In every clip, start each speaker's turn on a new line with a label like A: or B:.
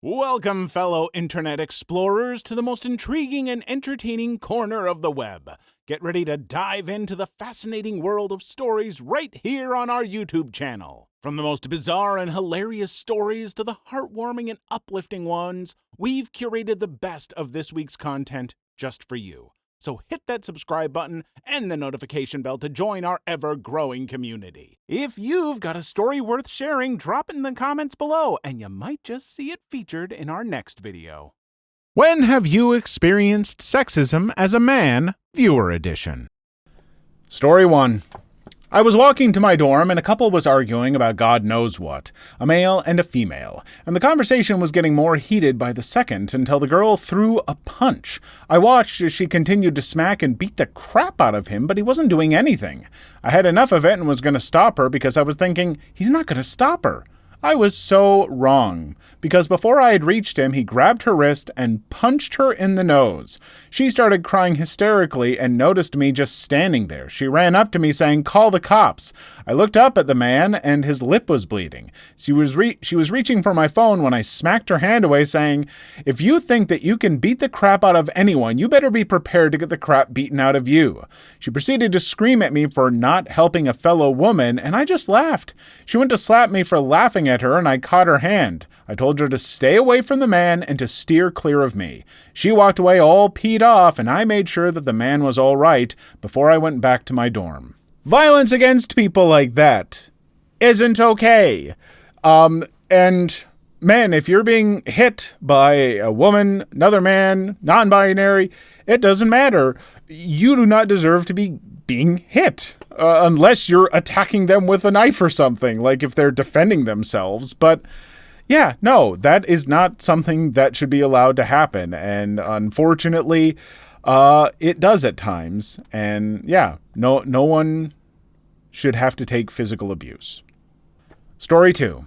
A: Welcome, fellow internet explorers, to the most intriguing and entertaining corner of the web. Get ready to dive into the fascinating world of stories right here on our YouTube channel. From the most bizarre and hilarious stories to the heartwarming and uplifting ones, we've curated the best of this week's content just for you. So hit that subscribe button and the notification bell to join our ever-growing community. If you've got a story worth sharing, drop it in the comments below, and you might just see it featured in our next video. When have you experienced sexism as a man? Viewer edition. Story 1. I was walking to my dorm and a couple was arguing about God knows what, a male and a female, and the conversation was getting more heated by the second until the girl threw a punch. I watched as she continued to smack and beat the crap out of him, but he wasn't doing anything. I had enough of it and was going to stop her because I was thinking, he's not going to stop her. I was so wrong, because before I had reached him, he grabbed her wrist and punched her in the nose. She started crying hysterically and noticed me just standing there. She ran up to me saying, "Call the cops." I looked up at the man and his lip was bleeding. She was reaching for my phone when I smacked her hand away saying, "If you think that you can beat the crap out of anyone, you better be prepared to get the crap beaten out of you." She proceeded to scream at me for not helping a fellow woman, and I just laughed. She went to slap me for laughing at her, and I caught her hand. I told her to stay away from the man and to steer clear of me. She walked away all peed off, and I made sure that the man was all right before I went back to my dorm. Violence against people like that isn't okay. And men, if you're being hit by a woman, another man, non-binary, it doesn't matter. You do not deserve to be being hit. Unless you're attacking them with a knife or something, like if they're defending themselves. But yeah, no, that is not something that should be allowed to happen. And unfortunately, it does at times. And yeah, no one should have to take physical abuse. Story 2.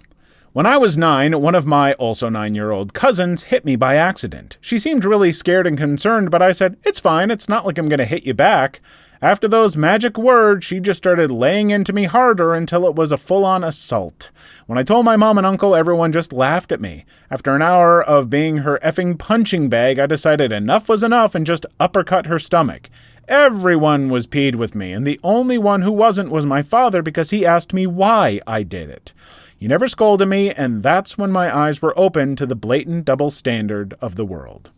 A: When I was 9, one of my also 9-year-old cousins hit me by accident. She seemed really scared and concerned, but I said, "It's fine. It's not like I'm going to hit you back." After those magic words, she just started laying into me harder until it was a full-on assault. When I told my mom and uncle, everyone just laughed at me. After an hour of being her effing punching bag, I decided enough was enough and just uppercut her stomach. Everyone was peed with me, and the only one who wasn't was my father because he asked me why I did it. He never scolded me, and that's when my eyes were open to the blatant double standard of the world.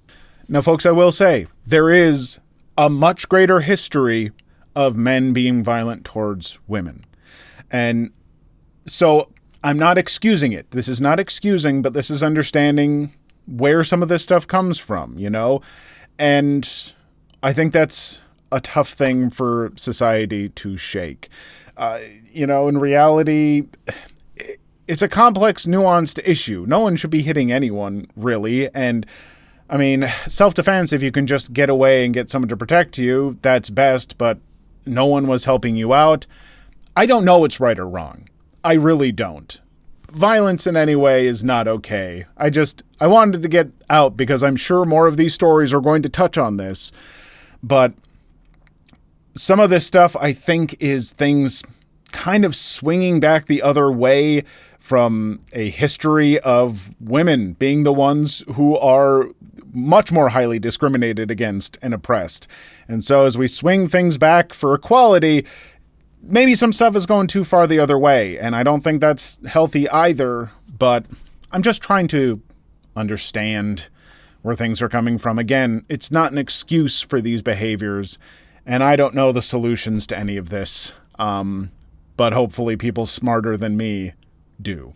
A: Now, folks, I will say, there is a much greater history of men being violent towards women. And so I'm not excusing it. This is not excusing, but this is understanding where some of this stuff comes from, you know? And I think that's a tough thing for society to shake. In reality, it's a complex, nuanced issue. No one should be hitting anyone, really. And I mean, self-defense, if you can just get away and get someone to protect you, that's best, but no one was helping you out. I don't know what's right or wrong. I really don't. Violence in any way is not okay. I wanted to get out because I'm sure more of these stories are going to touch on this, but some of this stuff I think is things kind of swinging back the other way from a history of women being the ones who are much more highly discriminated against and oppressed. And so as we swing things back for equality, maybe some stuff is going too far the other way. And I don't think that's healthy either, but I'm just trying to understand where things are coming from. Again, it's not an excuse for these behaviors, and I don't know the solutions to any of this. But hopefully people smarter than me do.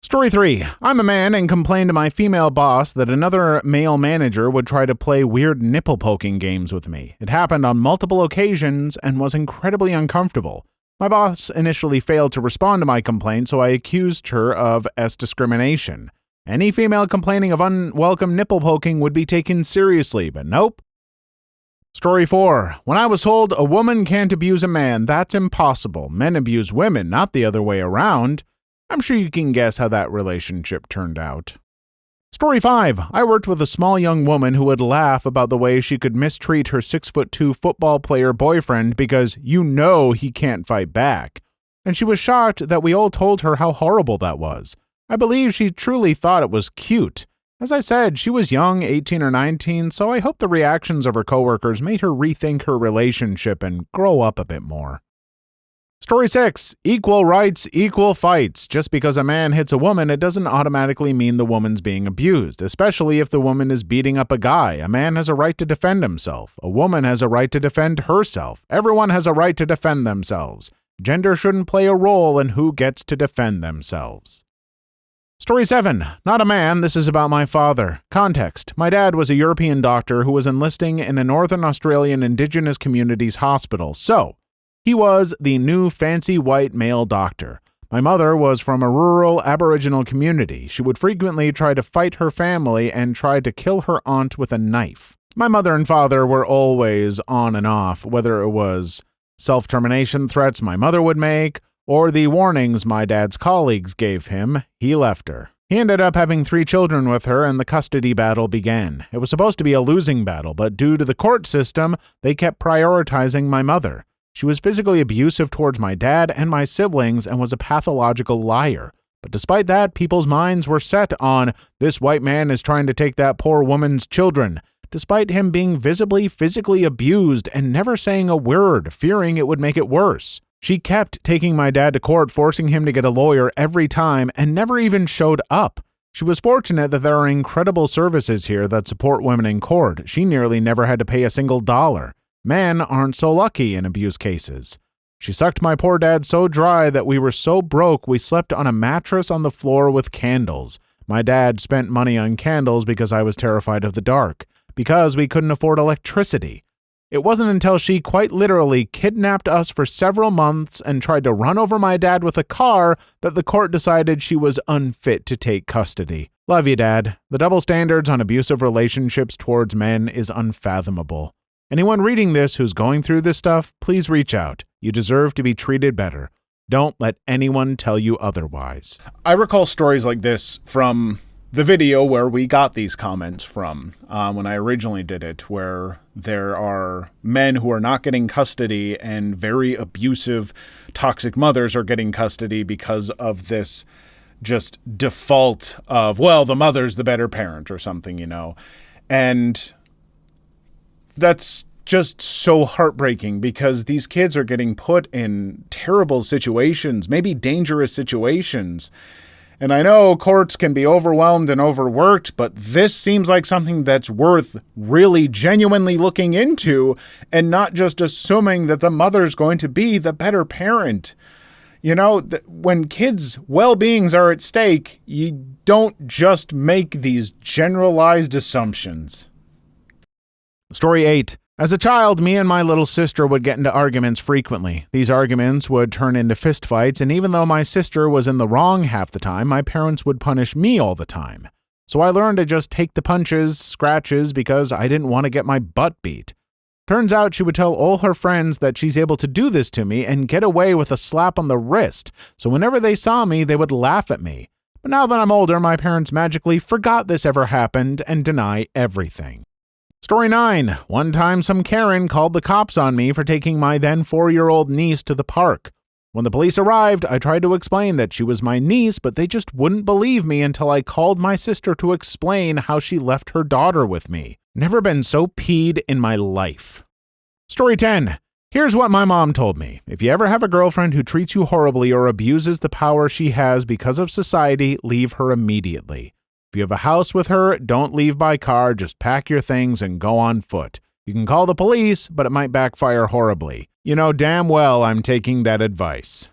A: Story 3. I'm a man and complained to my female boss that another male manager would try to play weird nipple-poking games with me. It happened on multiple occasions and was incredibly uncomfortable. My boss initially failed to respond to my complaint, so I accused her of discrimination. Any female complaining of unwelcome nipple-poking would be taken seriously, but nope. Story 4. When I was told a woman can't abuse a man, that's impossible. Men abuse women, not the other way around. I'm sure you can guess how that relationship turned out. Story 5. I worked with a small young woman who would laugh about the way she could mistreat her 6'2" football player boyfriend because he can't fight back. And she was shocked that we all told her how horrible that was. I believe she truly thought it was cute. As I said, she was young, 18 or 19, so I hope the reactions of her coworkers made her rethink her relationship and grow up a bit more. Story 6. Equal rights, equal fights. Just because a man hits a woman, it doesn't automatically mean the woman's being abused, especially if the woman is beating up a guy. A man has a right to defend himself. A woman has a right to defend herself. Everyone has a right to defend themselves. Gender shouldn't play a role in who gets to defend themselves. Story 7. Not a man, this is about my father. Context. My dad was a European doctor who was enlisting in a Northern Australian Indigenous communities hospital, so he was the new fancy white male doctor. My mother was from a rural Aboriginal community. She would frequently try to fight her family and try to kill her aunt with a knife. My mother and father were always on and off, whether it was self-termination threats my mother would make, or the warnings my dad's colleagues gave him. He left her. He ended up having 3 children with her, and the custody battle began. It was supposed to be a losing battle, but due to the court system, they kept prioritizing my mother. She was physically abusive towards my dad and my siblings and was a pathological liar. But despite that, people's minds were set on, this white man is trying to take that poor woman's children, despite him being visibly physically abused and never saying a word, fearing it would make it worse. She kept taking my dad to court, forcing him to get a lawyer every time, and never even showed up. She was fortunate that there are incredible services here that support women in court. She nearly never had to pay a single dollar. Men aren't so lucky in abuse cases. She sucked my poor dad so dry that we were so broke we slept on a mattress on the floor with candles. My dad spent money on candles because I was terrified of the dark, because we couldn't afford electricity. It wasn't until she quite literally kidnapped us for several months and tried to run over my dad with a car that the court decided she was unfit to take custody. Love you, Dad. The double standards on abusive relationships towards men is unfathomable. Anyone reading this who's going through this stuff, please reach out. You deserve to be treated better. Don't let anyone tell you otherwise. I recall stories like this from the video where we got these comments from when I originally did it, where there are men who are not getting custody and very abusive, toxic mothers are getting custody because of this just default of, well, the mother's the better parent or something, you know. And that's just so heartbreaking because these kids are getting put in terrible situations, maybe dangerous situations. And I know courts can be overwhelmed and overworked, but this seems like something that's worth really genuinely looking into and not just assuming that the mother's going to be the better parent. You know, when kids' well-beings are at stake, you don't just make these generalized assumptions. Story 8. As a child, me and my little sister would get into arguments frequently. These arguments would turn into fistfights, and even though my sister was in the wrong half the time, my parents would punish me all the time. So I learned to just take the punches, scratches, because I didn't want to get my butt beat. Turns out she would tell all her friends that she's able to do this to me and get away with a slap on the wrist, so whenever they saw me, they would laugh at me. But now that I'm older, my parents magically forgot this ever happened and deny everything. Story 9. One time some Karen called the cops on me for taking my then 4-year-old niece to the park. When the police arrived, I tried to explain that she was my niece, but they just wouldn't believe me until I called my sister to explain how she left her daughter with me. Never been so peed in my life. Story 10. Here's what my mom told me. If you ever have a girlfriend who treats you horribly or abuses the power she has because of society, leave her immediately. If you have a house with her, don't leave by car, just pack your things and go on foot. You can call the police, but it might backfire horribly. You know damn well I'm taking that advice.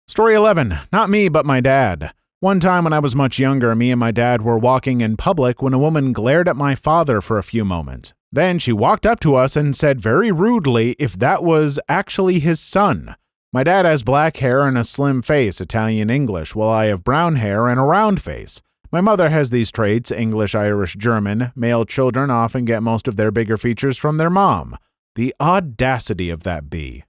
A: Story 11. Not me, but my dad. One time when I was much younger, me and my dad were walking in public when a woman glared at my father for a few moments. Then she walked up to us and said very rudely if that was actually his son. My dad has black hair and a slim face, Italian English, while I have brown hair and a round face. My mother has these traits, English, Irish, German. Male children often get most of their bigger features from their mom. The audacity of that bee.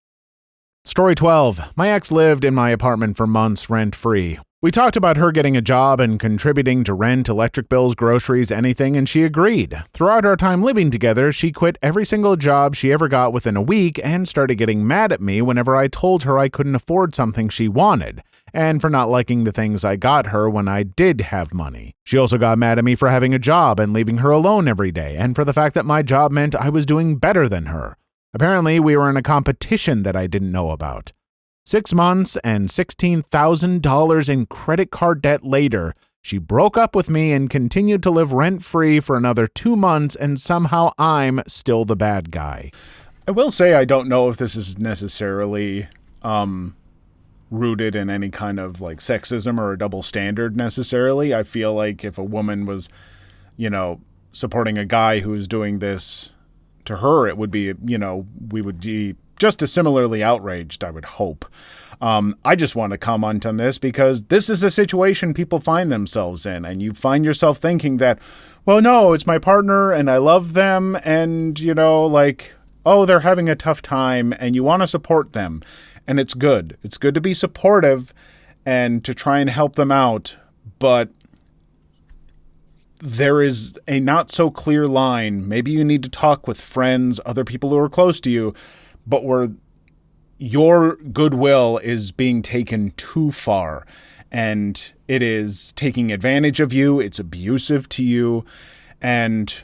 A: Story 12. My ex lived in my apartment for months rent-free. We talked about her getting a job and contributing to rent, electric bills, groceries, anything, and she agreed. Throughout our time living together, she quit every single job she ever got within a week and started getting mad at me whenever I told her I couldn't afford something she wanted. and for not liking the things I got her when I did have money. She also got mad at me for having a job and leaving her alone every day, and for the fact that my job meant I was doing better than her. Apparently, we were in a competition that I didn't know about. 6 months and $16,000 in credit card debt later, she broke up with me and continued to live rent-free for another 2 months, and somehow I'm still the bad guy. I will say I don't know if this is necessarily rooted in any kind of like sexism or a double standard necessarily. I feel like if a woman was, supporting a guy who's doing this to her, it would be, we would be just as similarly outraged, I would hope. I just want to comment on this because this is a situation people find themselves in, and you find yourself thinking that, well, no, it's my partner and I love them, and, oh, they're having a tough time, and you want to support them. And it's good. It's good to be supportive and to try and help them out, but there is a not so clear line. Maybe you need to talk with friends, other people who are close to you, but where your goodwill is being taken too far and it is taking advantage of you. It's abusive to you. And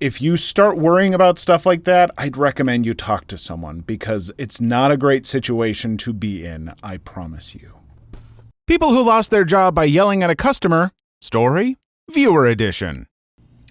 A: if you start worrying about stuff like that, I'd recommend you talk to someone because it's not a great situation to be in, I promise you. People who lost their job by yelling at a customer. Story, viewer edition.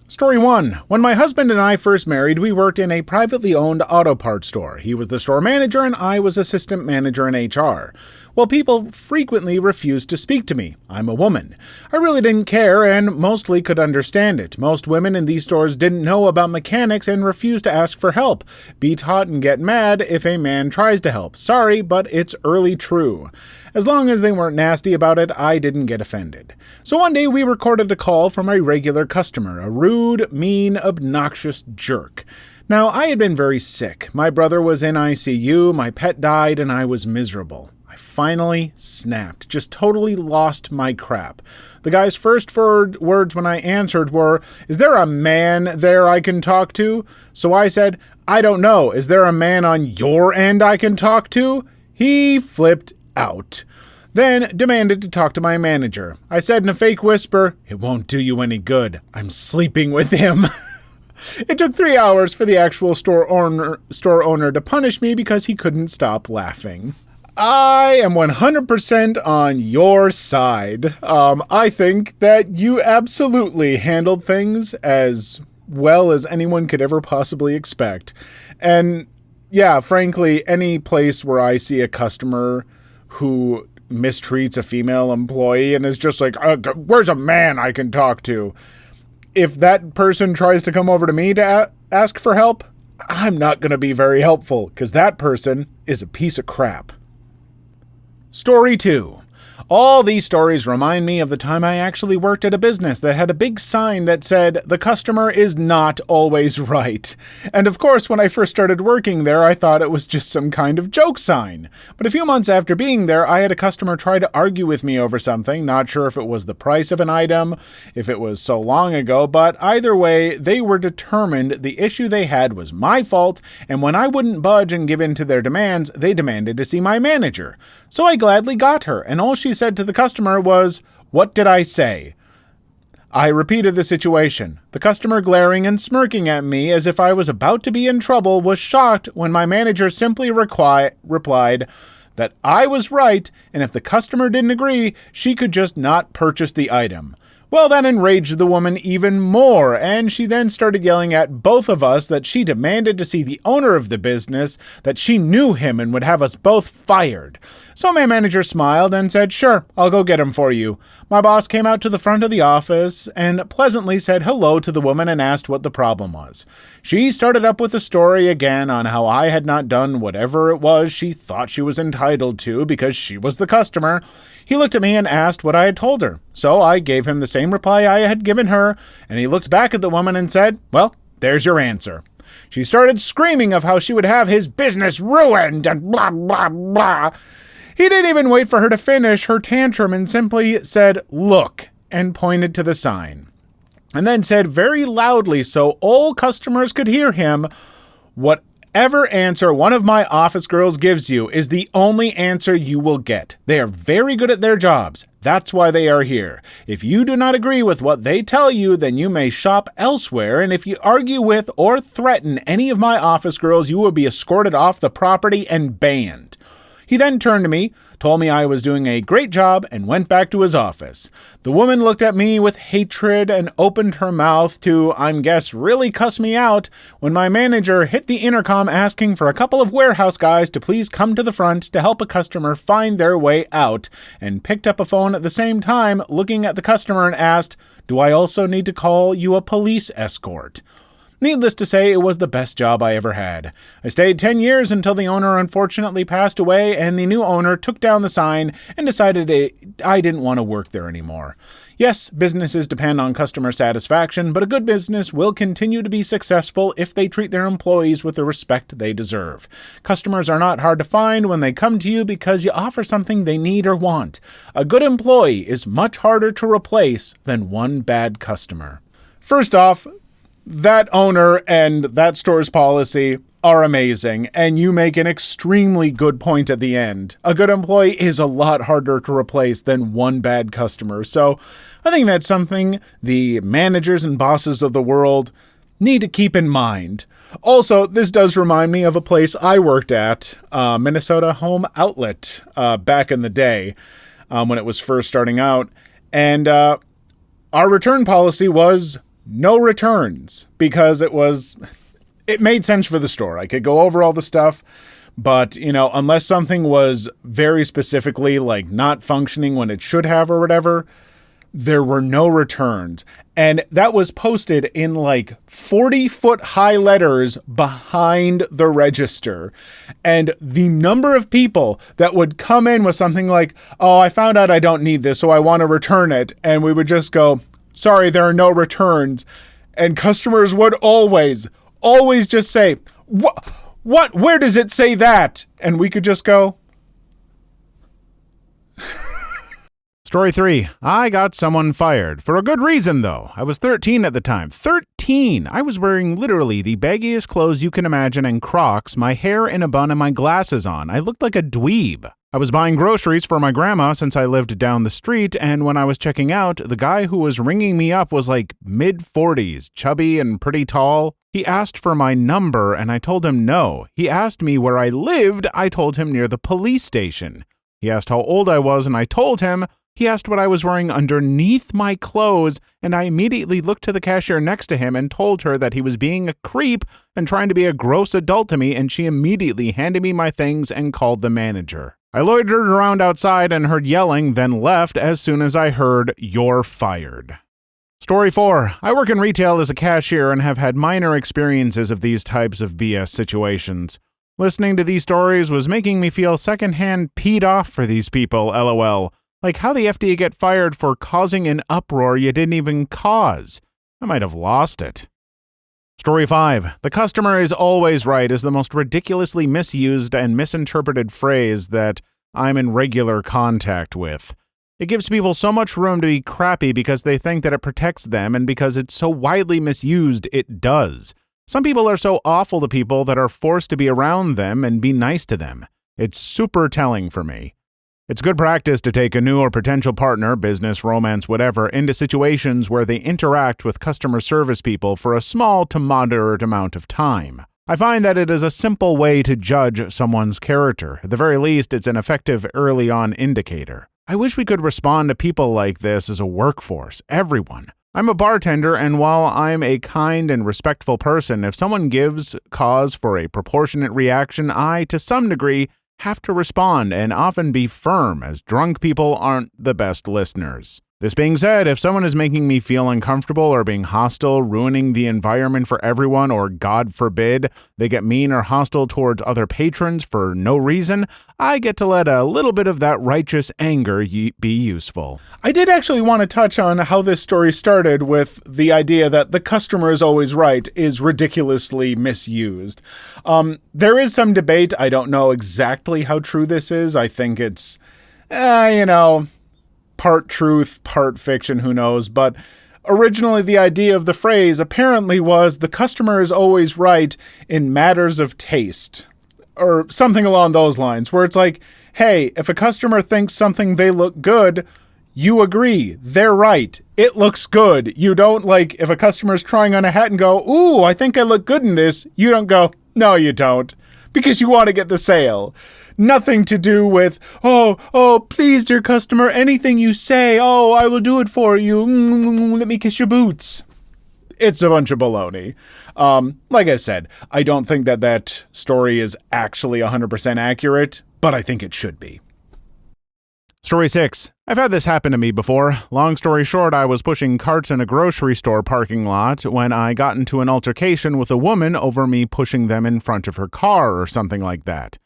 A: Story 1. When my husband and I first married, we worked in a privately owned auto parts store. He was the store manager and I was assistant manager in HR. Well, people frequently refused to speak to me. I'm a woman. I really didn't care and mostly could understand it. Most women in these stores didn't know about mechanics and refused to ask for help. Be taught and get mad if a man tries to help. Sorry, but it's early true. As long as they weren't nasty about it, I didn't get offended. So one day we recorded a call from a regular customer, a rude, mean, obnoxious jerk. Now, I had been very sick. My brother was in ICU, my pet died, and I was miserable. I finally snapped, just totally lost my crap. The guy's first words when I answered were, "Is there a man there I can talk to?" So I said, "I don't know. Is there a man on your end I can talk to?" He flipped out. Then demanded to talk to my manager. I said in a fake whisper, "It won't do you any good. I'm sleeping with him." It took 3 hours for the actual store owner to punish me because he couldn't stop laughing. I am 100% on your side. I think that you absolutely handled things as well as anyone could ever possibly expect. And yeah, frankly, any place where I see a customer who mistreats a female employee and is just like, where's a man I can talk to? If that person tries to come over to me to ask for help, I'm not going to be very helpful because that person is a piece of crap. Story 2. All these stories remind me of the time I actually worked at a business that had a big sign that said, "The customer is not always right." And of course, when I first started working there, I thought it was just some kind of joke sign. But a few months after being there, I had a customer try to argue with me over something, not sure if it was the price of an item, if it was so long ago, but either way, they were determined the issue they had was my fault, and when I wouldn't budge and give in to their demands, they demanded to see my manager. So I gladly got her, and all she said to the customer was, "What did I say?" I repeated the situation. The customer, glaring and smirking at me as if I was about to be in trouble, was shocked when my manager simply replied that I was right, and if the customer didn't agree, she could just not purchase the item. Well, that enraged the woman even more, and she then started yelling at both of us that she demanded to see the owner of the business, that she knew him and would have us both fired. So my manager smiled and said, "Sure, I'll go get him for you." My boss came out to the front of the office and pleasantly said hello to the woman and asked what the problem was. She started up with a story again on how I had not done whatever it was she thought she was entitled to because she was the customer. He looked at me and asked what I had told her. So I gave him the same reply I had given her, and he looked back at the woman and said, "Well, there's your answer." She started screaming of how she would have his business ruined and blah, blah, blah. He didn't even wait for her to finish her tantrum and simply said, "Look," and pointed to the sign. And then said very loudly so all customers could hear him, "Whatever Whatever answer one of my office girls gives you is the only answer you will get. They are very good at their jobs. That's why they are here. If you do not agree with what they tell you, then you may shop elsewhere, and if you argue with or threaten any of my office girls, you will be escorted off the property and banned. He then turned to me, told me I was doing a great job, and went back to his office. The woman looked at me with hatred and opened her mouth to, I'm guess, really cuss me out when my manager hit the intercom asking for a couple of warehouse guys to please come to the front to help a customer find their way out, and picked up a phone at the same time, looking at the customer and asked, do I also need to call you a police escort? Needless to say, it was the best job I ever had. I stayed 10 years until the owner unfortunately passed away and the new owner took down the sign and decided I didn't want to work there anymore. Yes, businesses depend on customer satisfaction, but a good business will continue to be successful if they treat their employees with the respect they deserve. Customers are not hard to find when they come to you because you offer something they need or want. A good employee is much harder to replace than one bad customer. First off, that owner and that store's policy are amazing, and you make an extremely good point at the end. A good employee is a lot harder to replace than one bad customer, so I think that's something the managers and bosses of the world need to keep in mind. Also, this does remind me of a place I worked at, Minnesota Home Outlet, back in the day, when it was first starting out, and our return policy was no returns, because it made sense for the store. I could go over all the stuff, but, unless something was very specifically like not functioning when it should have or whatever, there were no returns. And that was posted in like 40-foot high letters behind the register. And the number of people that would come in with something like, oh, I found out I don't need this, so I want to return it. And we would just go, sorry, there are no returns. And customers would always just say, what? Where does it say that? And we could just go. Story 3. I got someone fired. For a good reason, though. I was 13 at the time. 13! I was wearing literally the baggiest clothes you can imagine and Crocs, my hair in a bun and my glasses on. I looked like a dweeb. I was buying groceries for my grandma since I lived down the street, and when I was checking out, the guy who was ringing me up was like mid-40s, chubby and pretty tall. He asked for my number, and I told him no. He asked me where I lived. I told him near the police station. He asked how old I was, and I told him. He asked what I was wearing underneath my clothes, and I immediately looked to the cashier next to him and told her that he was being a creep and trying to be a gross adult to me, and she immediately handed me my things and called the manager. I loitered around outside and heard yelling, then left as soon as I heard, "You're fired." Story 4. I work in retail as a cashier and have had minor experiences of these types of BS situations. Listening to these stories was making me feel secondhand peed off for these people, lol. Like how the FDA get fired for causing an uproar you didn't even cause. I might have lost it. Story 5. The customer is always right is the most ridiculously misused and misinterpreted phrase that I'm in regular contact with. It gives people so much room to be crappy because they think that it protects them, and because it's so widely misused, it does. Some people are so awful to people that are forced to be around them and be nice to them. It's super telling for me. It's good practice to take a new or potential partner, business, romance, whatever, into situations where they interact with customer service people for a small to moderate amount of time. I find that it is a simple way to judge someone's character. At the very least, it's an effective early-on indicator. I wish we could respond to people like this as a workforce, everyone. I'm a bartender, and while I'm a kind and respectful person, if someone gives cause for a proportionate reaction, I, to some degree, have to respond and often be firm, as drunk people aren't the best listeners. This being said, if someone is making me feel uncomfortable or being hostile, ruining the environment for everyone, or God forbid, they get mean or hostile towards other patrons for no reason, I get to let a little bit of that righteous anger be useful. I did actually want to touch on how this story started with the idea that the customer is always right is ridiculously misused. There is some debate. I don't know exactly how true this is. I think it's, part truth, part fiction, who knows, but Originally, the idea of the phrase apparently was the customer is always right in matters of taste, or something along those lines, where it's like, hey, if a customer thinks something they look good, you agree, they're right, it looks good. You don't, like, if a customer's trying on a hat and go, ooh, I think I look good in this, you don't go, no, you don't, because you want to get the sale. Nothing to do with, oh, please, dear customer, anything you say, oh, I will do it for you. Let me kiss your boots. It's a bunch of baloney. Like I said, I don't think that story is actually 100% accurate, but I think it should be. Story 6. I've had this happen to me before. Long story short, I was pushing carts in a grocery store parking lot when I got into an altercation with a woman over me pushing them in front of her car or something like that.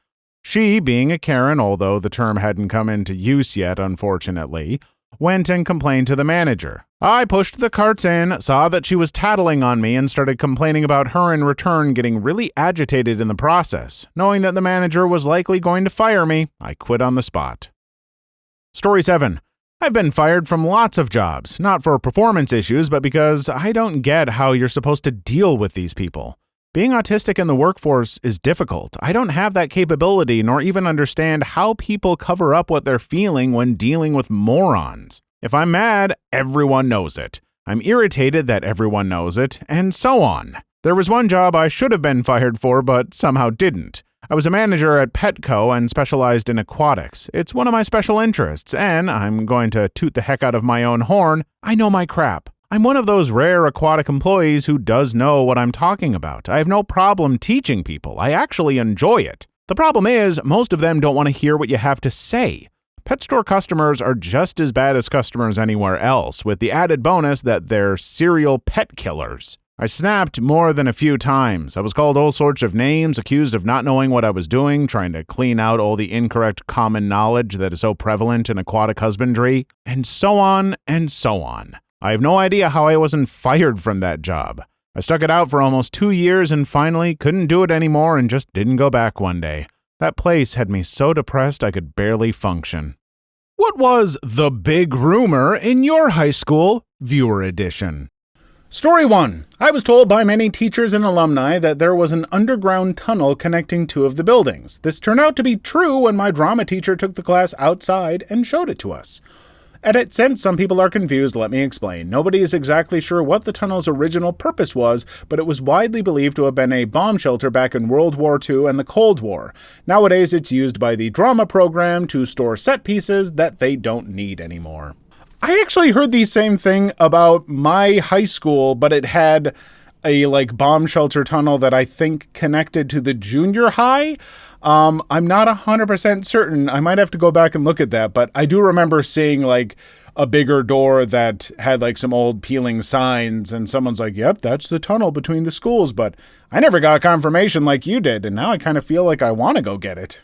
A: She, being a Karen, although the term hadn't come into use yet, unfortunately, went and complained to the manager. I pushed the carts in, saw that she was tattling on me, and started complaining about her in return, getting really agitated in the process. Knowing that the manager was likely going to fire me, I quit on the spot. Story 7. I've been fired from lots of jobs, not for performance issues, but because I don't get how you're supposed to deal with these people. Being autistic in the workforce is difficult. I don't have that capability nor even understand how people cover up what they're feeling when dealing with morons. If I'm mad, everyone knows it. I'm irritated that everyone knows it, and so on. There was one job I should have been fired for, but somehow didn't. I was a manager at Petco and specialized in aquatics. It's one of my special interests, and I'm going to toot the heck out of my own horn. I know my crap. I'm one of those rare aquatic employees who does know what I'm talking about. I have no problem teaching people. I actually enjoy it. The problem is, most of them don't want to hear what you have to say. Pet store customers are just as bad as customers anywhere else, with the added bonus that they're serial pet killers. I snapped more than a few times. I was called all sorts of names, accused of not knowing what I was doing, trying to clean out all the incorrect common knowledge that is so prevalent in aquatic husbandry, and so on and so on. I have no idea how I wasn't fired from that job. I stuck it out for almost 2 years and finally couldn't do it anymore and just didn't go back one day. That place had me so depressed I could barely function. What was the big rumor in your high school? Viewer edition. Story 1. I was told by many teachers and alumni that there was an underground tunnel connecting 2 of the buildings. This turned out to be true when my drama teacher took the class outside and showed it to us. Edit, since some people are confused, let me explain. Nobody is exactly sure what the tunnel's original purpose was, but it was widely believed to have been a bomb shelter back in World War II and the Cold War. Nowadays, it's used by the drama program to store set pieces that they don't need anymore. I actually heard the same thing about my high school, but it had a bomb shelter tunnel that I think connected to the junior high. I'm not 100% certain. I might have to go back and look at that, but I do remember seeing a bigger door that had some old peeling signs, and someone's like, yep, that's the tunnel between the schools, but I never got confirmation like you did, and now I kind of feel like I want to go get it.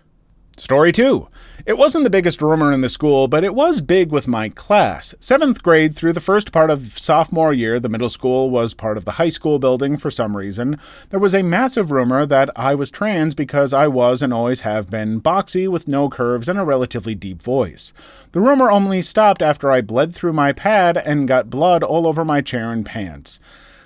A: Story 2. It wasn't the biggest rumor in the school, but it was big with my class. 7th grade through the first part of sophomore year, the middle school was part of the high school building for some reason. There was a massive rumor that I was trans because I was and always have been boxy with no curves and a relatively deep voice. The rumor only stopped after I bled through my pad and got blood all over my chair and pants.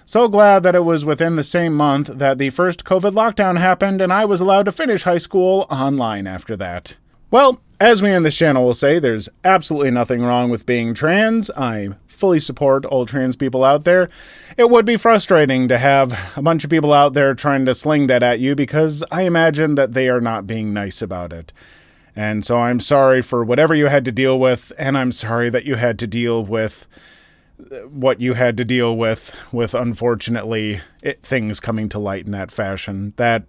A: So glad that it was within the same month that the first COVID lockdown happened and I was allowed to finish high school online after that. Well, as we in this channel will say, there's absolutely nothing wrong with being trans. I fully support all trans people out there. It would be frustrating to have a bunch of people out there trying to sling that at you because I imagine that they are not being nice about it. And so I'm sorry for whatever you had to deal with, and I'm sorry that you had to deal with what you had to deal with unfortunately things coming to light in that fashion. That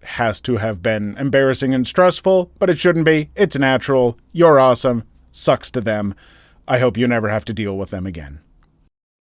A: has to have been embarrassing and stressful, but it shouldn't be. It's natural. You're awesome. Sucks to them. I hope you never have to deal with them again.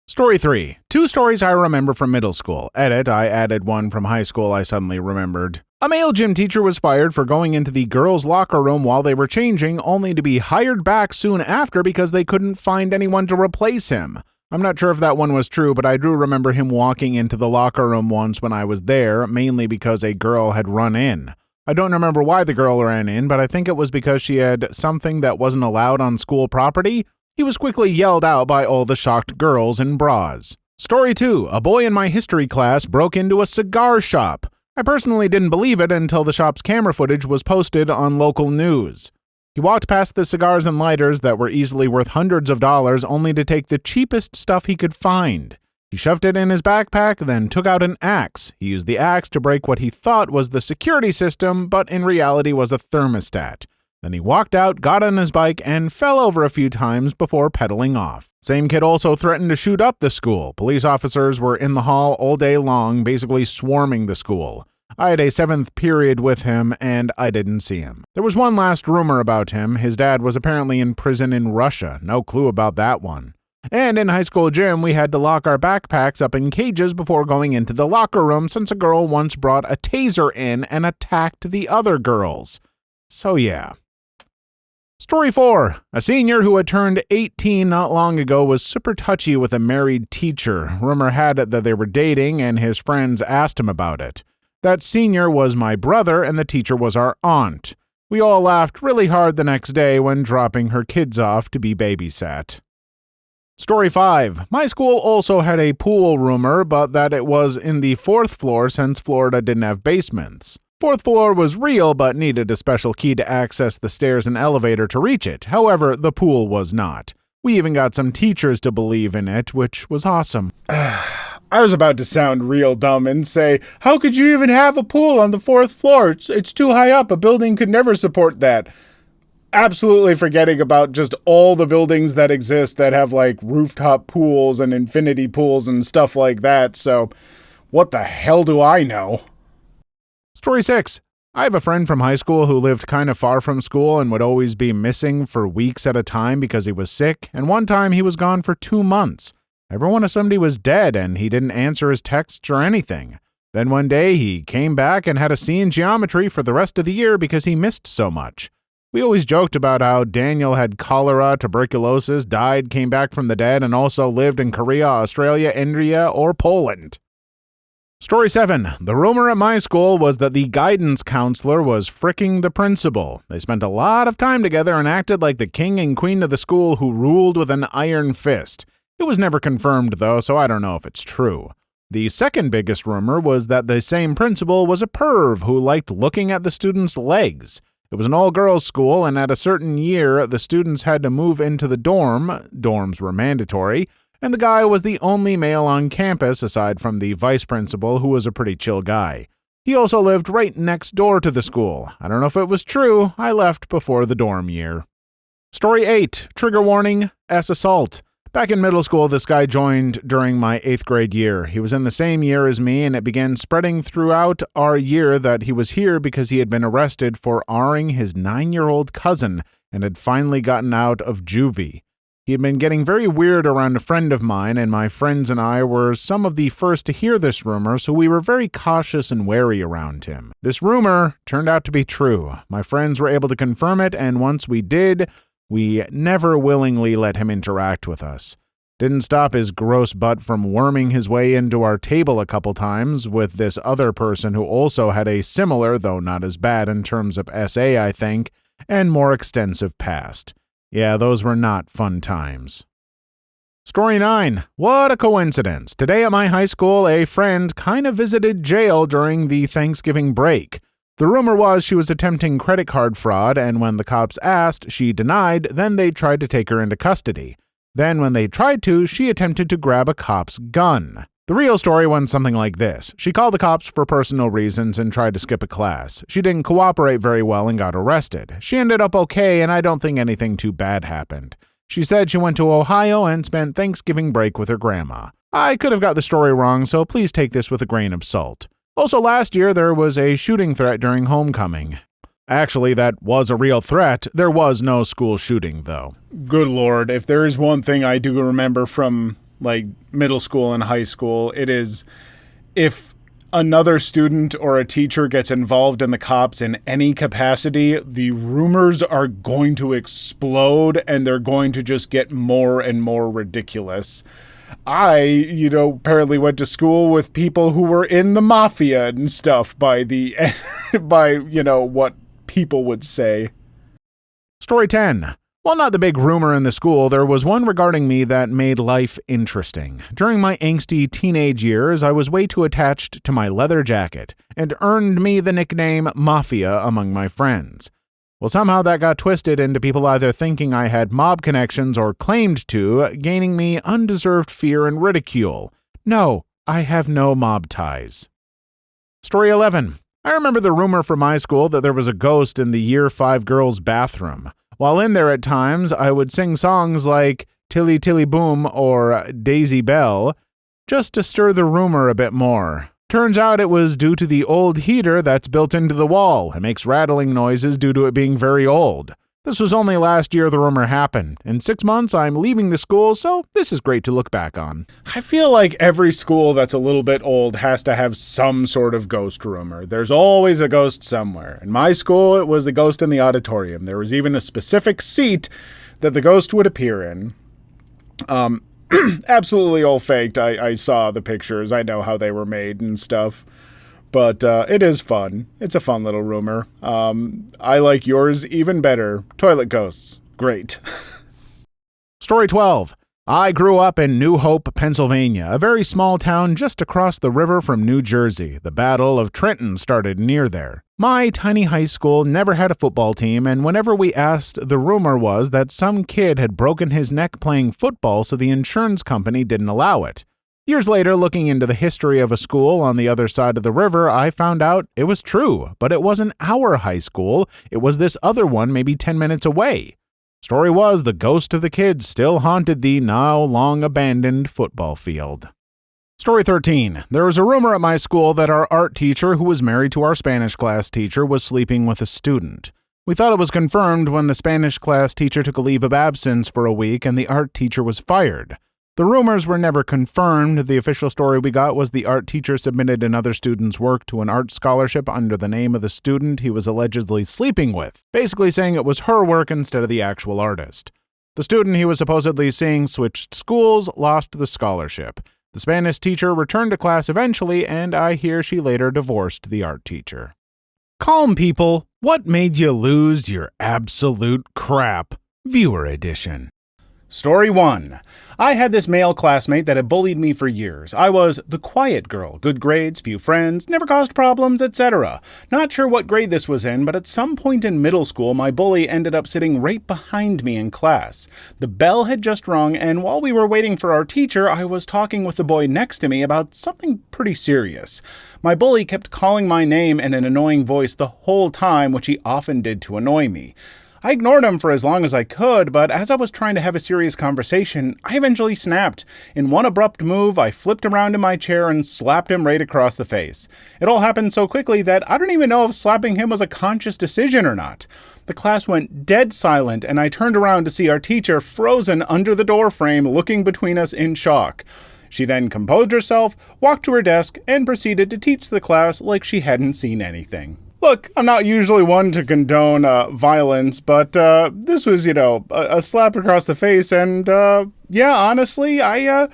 A: Story 3. 2 stories I remember from middle school. Edit, I added one from high school I suddenly remembered. A male gym teacher was fired for going into the girls' locker room while they were changing, only to be hired back soon after because they couldn't find anyone to replace him. I'm not sure if that one was true, but I do remember him walking into the locker room once when I was there, mainly because a girl had run in. I don't remember why the girl ran in, but I think it was because she had something that wasn't allowed on school property. He was quickly yelled out by all the shocked girls in bras. Story 2. A boy in my history class broke into a cigar shop. I personally didn't believe it until the shop's camera footage was posted on local news. He walked past the cigars and lighters that were easily worth hundreds of dollars only to take the cheapest stuff he could find. He shoved it in his backpack, then took out an axe. He used the axe to break what he thought was the security system, but in reality was a thermostat. Then he walked out, got on his bike, and fell over a few times before pedaling off. Same kid also threatened to shoot up the school. Police officers were in the hall all day long, basically swarming the school. I had a 7th period with him, and I didn't see him. There was one last rumor about him. His dad was apparently in prison in Russia. No clue about that one. And in high school gym, we had to lock our backpacks up in cages before going into the locker room since a girl once brought a taser in and attacked the other girls. So yeah. Story 4. A senior who had turned 18 not long ago was super touchy with a married teacher. Rumor had it that they were dating, and his friends asked him about it. That senior was my brother, and the teacher was our aunt. We all laughed really hard the next day when dropping her kids off to be babysat. Story 5. My school also had a pool rumor, but that it was in the 4th floor since Florida didn't have basements. 4th floor was real, but needed a special key to access the stairs and elevator to reach it. However, the pool was not. We even got some teachers to believe in it, which was awesome. I was about to sound real dumb and say, how could you even have a pool on the 4th floor? It's too high up. A building could never support that. Absolutely forgetting about just all the buildings that exist that have like rooftop pools and infinity pools and stuff like that. So what the hell do I know? Story 6. I have a friend from high school who lived kind of far from school and would always be missing for weeks at a time because he was sick, and one time he was gone for 2 months. Everyone assumed he was dead and he didn't answer his texts or anything. Then one day he came back and had a C in geometry for the rest of the year because he missed so much. We always joked about how Daniel had cholera, tuberculosis, died, came back from the dead, and also lived in Korea, Australia, India, or Poland. Story 7. The rumor at my school was that the guidance counselor was fricking the principal. They spent a lot of time together and acted like the king and queen of the school who ruled with an iron fist. It was never confirmed, though, so I don't know if it's true. The second biggest rumor was that the same principal was a perv who liked looking at the students' legs. It was an all-girls school, and at a certain year, the students had to move into the dorm. Dorms were mandatory, and the guy was the only male on campus aside from the vice principal, who was a pretty chill guy. He also lived right next door to the school. I don't know if it was true. I left before the dorm year. Story 8. Trigger warning, assault. Back in middle school, this guy joined during my 8th grade year. He was in the same year as me, and it began spreading throughout our year that he was here because he had been arrested for R-ing his 9-year-old cousin and had finally gotten out of juvie. He had been getting very weird around a friend of mine, and my friends and I were some of the first to hear this rumor, so we were very cautious and wary around him. This rumor turned out to be true. My friends were able to confirm it, and once we did, we never willingly let him interact with us. Didn't stop his gross butt from worming his way into our table a couple times with this other person who also had a similar, though not as bad in terms of SA, I think, and more extensive past. Yeah, those were not fun times. Story 9. What a coincidence. Today at my high school, a friend kind of visited jail during the Thanksgiving break. The rumor was she was attempting credit card fraud, and when the cops asked, she denied, then they tried to take her into custody. Then when they tried to, she attempted to grab a cop's gun. The real story went something like this. She called the cops for personal reasons and tried to skip a class. She didn't cooperate very well and got arrested. She ended up okay, and I don't think anything too bad happened. She said she went to Ohio and spent Thanksgiving break with her grandma. I could have got the story wrong, so please take this with a grain of salt. Also, last year, there was a shooting threat during homecoming. Actually, that was a real threat. There was no school shooting, though. Good Lord, if there is one thing I do remember from, middle school and high school, it is if another student or a teacher gets involved in the cops in any capacity, the rumors are going to explode and they're going to just get more and more ridiculous. I, apparently went to school with people who were in the mafia and stuff by what people would say. Story 10. While not the big rumor in the school, there was one regarding me that made life interesting. During my angsty teenage years, I was way too attached to my leather jacket and earned me the nickname Mafia among my friends. Well, somehow that got twisted into people either thinking I had mob connections or claimed to, gaining me undeserved fear and ridicule. No, I have no mob ties. Story 11. I remember the rumor from my school that there was a ghost in the Year 5 girls' bathroom. While in there at times, I would sing songs like Tilly Tilly Boom or Daisy Bell, just to stir the rumor a bit more. Turns out it was due to the old heater that's built into the wall. It makes rattling noises due to it being very old. This was only last year the rumor happened. In 6 months, I'm leaving the school, so this is great to look back on. I feel like every school that's a little bit old has to have some sort of ghost rumor. There's always a ghost somewhere. In my school, it was the ghost in the auditorium. There was even a specific seat that the ghost would appear in. Absolutely all faked. I saw the pictures. I know how they were made and stuff. But it is fun. It's a fun little rumor. I like yours even better. Toilet ghosts. Great. Story 12. I grew up in New Hope, Pennsylvania, a very small town just across the river from New Jersey. The Battle of Trenton started near there. My tiny high school never had a football team, and whenever we asked, the rumor was that some kid had broken his neck playing football, so the insurance company didn't allow it. Years later, looking into the history of a school on the other side of the river, I found out it was true, but it wasn't our high school. It was this other one maybe 10 minutes away. Story was the ghost of the kid still haunted the now long abandoned football field. Story 13. There was a rumor at my school that our art teacher, who was married to our Spanish class teacher, was sleeping with a student. We thought it was confirmed when the Spanish class teacher took a leave of absence for a week and the art teacher was fired. The rumors were never confirmed. The official story we got was the art teacher submitted another student's work to an art scholarship under the name of the student he was allegedly sleeping with, basically saying it was her work instead of the actual artist. The student he was supposedly seeing switched schools, lost the scholarship. The Spanish teacher returned to class eventually, and I hear she later divorced the art teacher. Calm people, what made you lose your absolute crap? Viewer edition. Story 1. I had this male classmate that had bullied me for years. I was the quiet girl, good grades, few friends, never caused problems, etc. Not sure what grade this was in, but at some point in middle school, my bully ended up sitting right behind me in class. The bell had just rung, and while we were waiting for our teacher, I was talking with the boy next to me about something pretty serious. My bully kept calling my name in an annoying voice the whole time, which he often did to annoy me. I ignored him for as long as I could, but as I was trying to have a serious conversation, I eventually snapped. In one abrupt move, I flipped around in my chair and slapped him right across the face. It all happened so quickly that I don't even know if slapping him was a conscious decision or not. The class went dead silent, and I turned around to see our teacher frozen under the doorframe, looking between us in shock. She then composed herself, walked to her desk, and proceeded to teach the class like she hadn't seen anything. Look, I'm not usually one to condone violence, but this was, a slap across the face, and honestly, I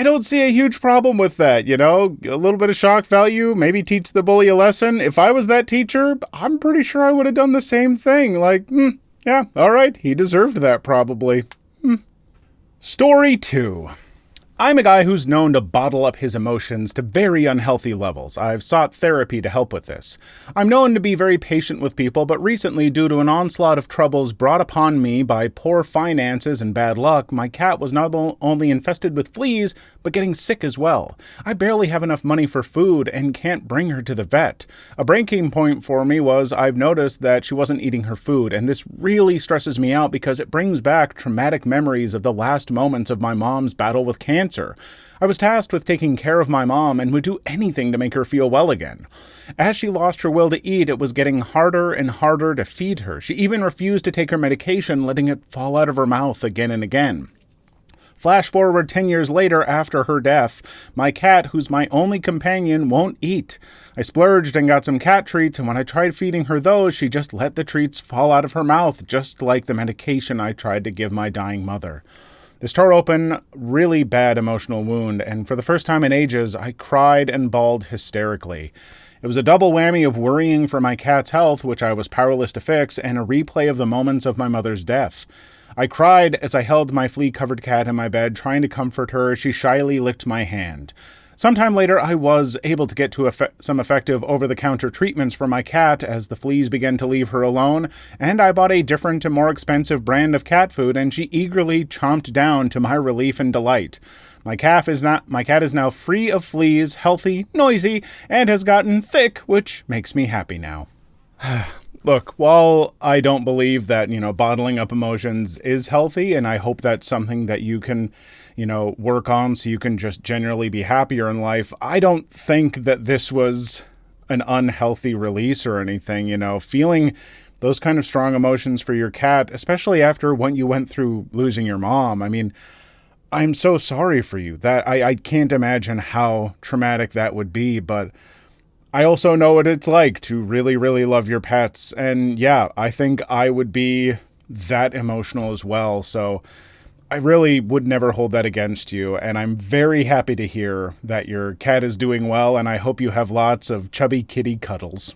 A: don't see a huge problem with that, a little bit of shock value, maybe teach the bully a lesson. If I was that teacher, I'm pretty sure I would have done the same thing, yeah, all right, he deserved that probably. Story 2. I'm a guy who's known to bottle up his emotions to very unhealthy levels. I've sought therapy to help with this. I'm known to be very patient with people, but recently, due to an onslaught of troubles brought upon me by poor finances and bad luck, my cat was not only infested with fleas, but getting sick as well. I barely have enough money for food and can't bring her to the vet. A breaking point for me was I've noticed that she wasn't eating her food, and this really stresses me out because it brings back traumatic memories of the last moments of my mom's battle with cancer. I was tasked with taking care of my mom and would do anything to make her feel well again. As she lost her will to eat, it was getting harder and harder to feed her. She even refused to take her medication, letting it fall out of her mouth again and again. Flash forward 10 years later after her death, my cat, who's my only companion, won't eat. I splurged and got some cat treats, and when I tried feeding her those, she just let the treats fall out of her mouth, just like the medication I tried to give my dying mother. This tore open a really bad emotional wound, and for the first time in ages, I cried and bawled hysterically. It was a double whammy of worrying for my cat's health, which I was powerless to fix, and a replay of the moments of my mother's death. I cried as I held my flea-covered cat in my bed, trying to comfort her as she shyly licked my hand. Sometime later, I was able to get to some effective over-the-counter treatments for my cat as the fleas began to leave her alone, and I bought a different and more expensive brand of cat food, and she eagerly chomped down to my relief and delight. My cat is now free of fleas, healthy, noisy, and has gotten thick, which makes me happy now. Look, while I don't believe that, bottling up emotions is healthy, and I hope that's something that you can, work on so you can just generally be happier in life, I don't think that this was an unhealthy release or anything, feeling those kind of strong emotions for your cat, especially after what you went through losing your mom. I mean, I'm so sorry for you. That I can't imagine how traumatic that would be, but I also know what it's like to really, really love your pets. And yeah, I think I would be that emotional as well. So I really would never hold that against you. And I'm very happy to hear that your cat is doing well. And I hope you have lots of chubby kitty cuddles.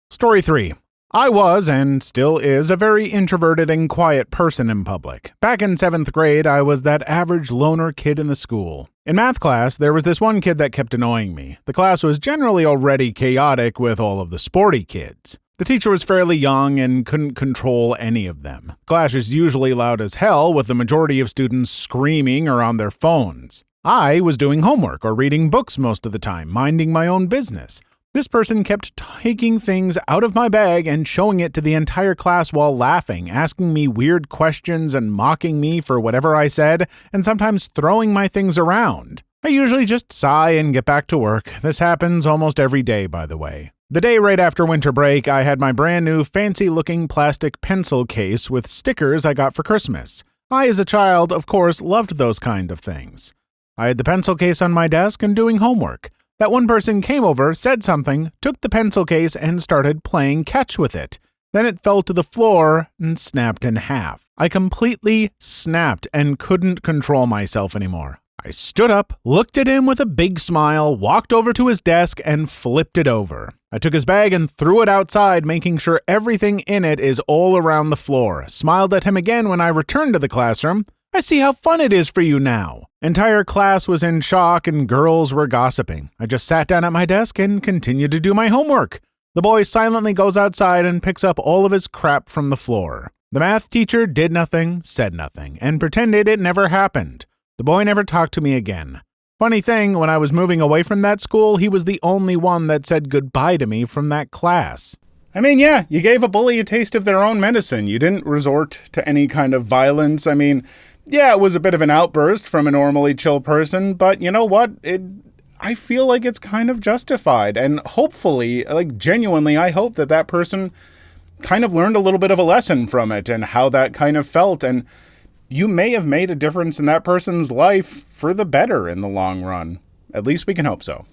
A: Story 3. I was, and still is, a very introverted and quiet person in public. Back in 7th grade, I was that average loner kid in the school. In math class, there was this one kid that kept annoying me. The class was generally already chaotic with all of the sporty kids. The teacher was fairly young and couldn't control any of them. Class is usually loud as hell, with the majority of students screaming or on their phones. I was doing homework or reading books most of the time, minding my own business. This person kept taking things out of my bag and showing it to the entire class while laughing, asking me weird questions and mocking me for whatever I said, and sometimes throwing my things around. I usually just sigh and get back to work. This happens almost every day, by the way. The day right after winter break, I had my brand new fancy-looking plastic pencil case with stickers I got for Christmas. I, as a child, of course, loved those kind of things. I had the pencil case on my desk and doing homework. That one person came over, said something, took the pencil case, and started playing catch with it. Then it fell to the floor and snapped in half. I completely snapped and couldn't control myself anymore. I stood up, looked at him with a big smile, walked over to his desk, and flipped it over. I took his bag and threw it outside, making sure everything in it is all around the floor. Smiled at him again when I returned to the classroom. I see how fun it is for you now. Entire class was in shock and girls were gossiping. I just sat down at my desk and continued to do my homework. The boy silently goes outside and picks up all of his crap from the floor. The math teacher did nothing, said nothing, and pretended it never happened. The boy never talked to me again. Funny thing, when I was moving away from that school, he was the only one that said goodbye to me from that class. I mean, yeah, you gave a bully a taste of their own medicine. You didn't resort to any kind of violence. I mean, yeah, it was a bit of an outburst from a normally chill person, but you know what? I feel like it's kind of justified, and hopefully, genuinely, I hope that person kind of learned a little bit of a lesson from it and how that kind of felt, and you may have made a difference in that person's life for the better in the long run. At least we can hope so.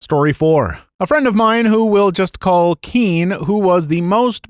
A: Story 4. A friend of mine who we'll just call Keen, who was the most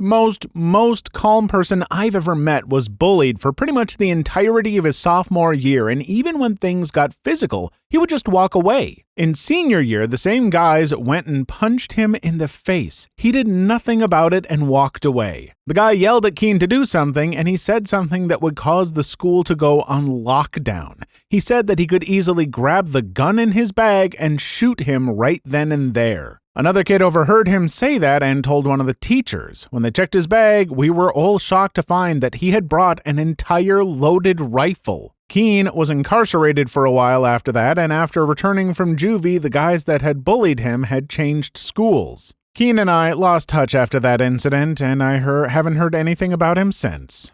A: calm person I've ever met, was bullied for pretty much the entirety of his sophomore year, and even when things got physical, he would just walk away. In senior year, the same guys went and punched him in the face. He did nothing about it and walked away. The guy yelled at Keen to do something, and he said something that would cause the school to go on lockdown. He said that he could easily grab the gun in his bag and shoot him right then and there. Another kid overheard him say that and told one of the teachers. When they checked his bag, we were all shocked to find that he had brought an entire loaded rifle. Keen was incarcerated for a while after that, and after returning from juvie, the guys that had bullied him had changed schools. Keen and I lost touch after that incident, and I haven't heard anything about him since.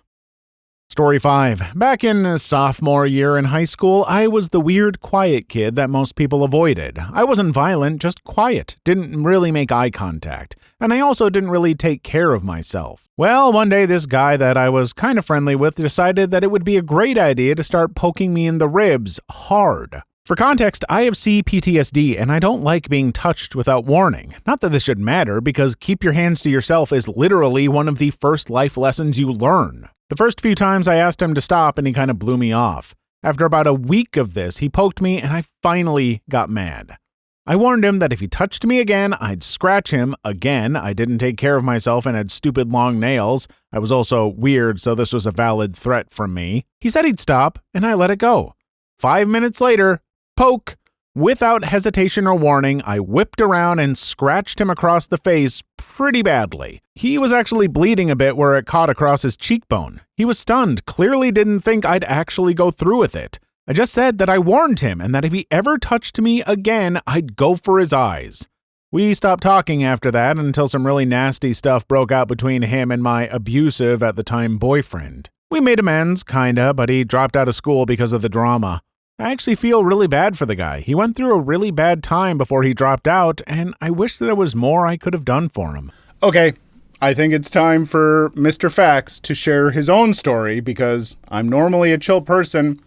A: Story 5. Back in sophomore year in high school, I was the weird, quiet kid that most people avoided. I wasn't violent, just quiet, didn't really make eye contact, and I also didn't really take care of myself. Well, one day this guy that I was kind of friendly with decided that it would be a great idea to start poking me in the ribs hard. For context, I have CPTSD, and I don't like being touched without warning. Not that this should matter, because keep your hands to yourself is literally one of the first life lessons you learn. The first few times I asked him to stop, and he kind of blew me off. After about a week of this, he poked me, and I finally got mad. I warned him that if he touched me again, I'd scratch him again. I didn't take care of myself and had stupid long nails. I was also weird, so this was a valid threat from me. He said he'd stop, and I let it go. 5 minutes later, poke! Without hesitation or warning, I whipped around and scratched him across the face pretty badly. He was actually bleeding a bit where it caught across his cheekbone. He was stunned, clearly didn't think I'd actually go through with it. I just said that I warned him and that if he ever touched me again, I'd go for his eyes. We stopped talking after that until some really nasty stuff broke out between him and my abusive at the time boyfriend. We made amends, kinda, but he dropped out of school because of the drama. I actually feel really bad for the guy. He went through a really bad time before he dropped out, and I wish there was more I could have done for him. Okay, I think it's time for Mr. Fax to share his own story because I'm normally a chill person,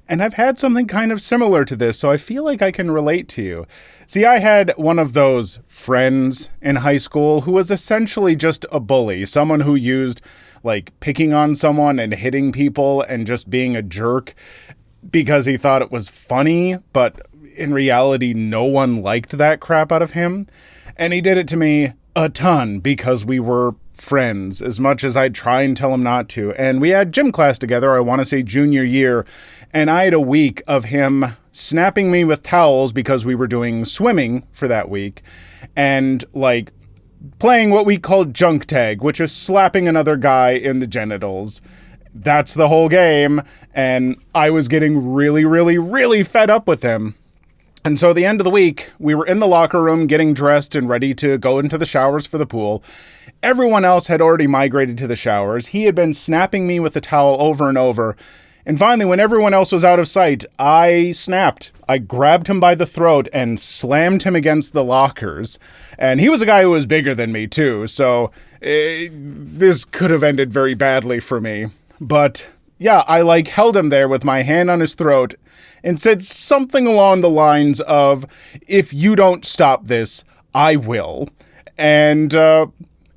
A: and I've had something kind of similar to this, so I feel like I can relate to you. See, I had one of those friends in high school who was essentially just a bully, someone who used, like, picking on someone and hitting people and just being a jerk because he thought it was funny, but in reality, no one liked that crap out of him. And he did it to me a ton because we were friends, as much as I'd try and tell him not to. And we had gym class together, I want to say junior year, and I had a week of him snapping me with towels because we were doing swimming for that week, and, like, playing what we called junk tag, which is slapping another guy in the genitals. That's the whole game, and I was getting really, really, really fed up with him. And so at the end of the week, we were in the locker room getting dressed and ready to go into the showers for the pool. Everyone else had already migrated to the showers. He had been snapping me with the towel over and over. And finally, when everyone else was out of sight, I snapped. I grabbed him by the throat and slammed him against the lockers. And he was a guy who was bigger than me, too. So this could have ended very badly for me. But yeah, I held him there with my hand on his throat and said something along the lines of, "If you don't stop this, I will." And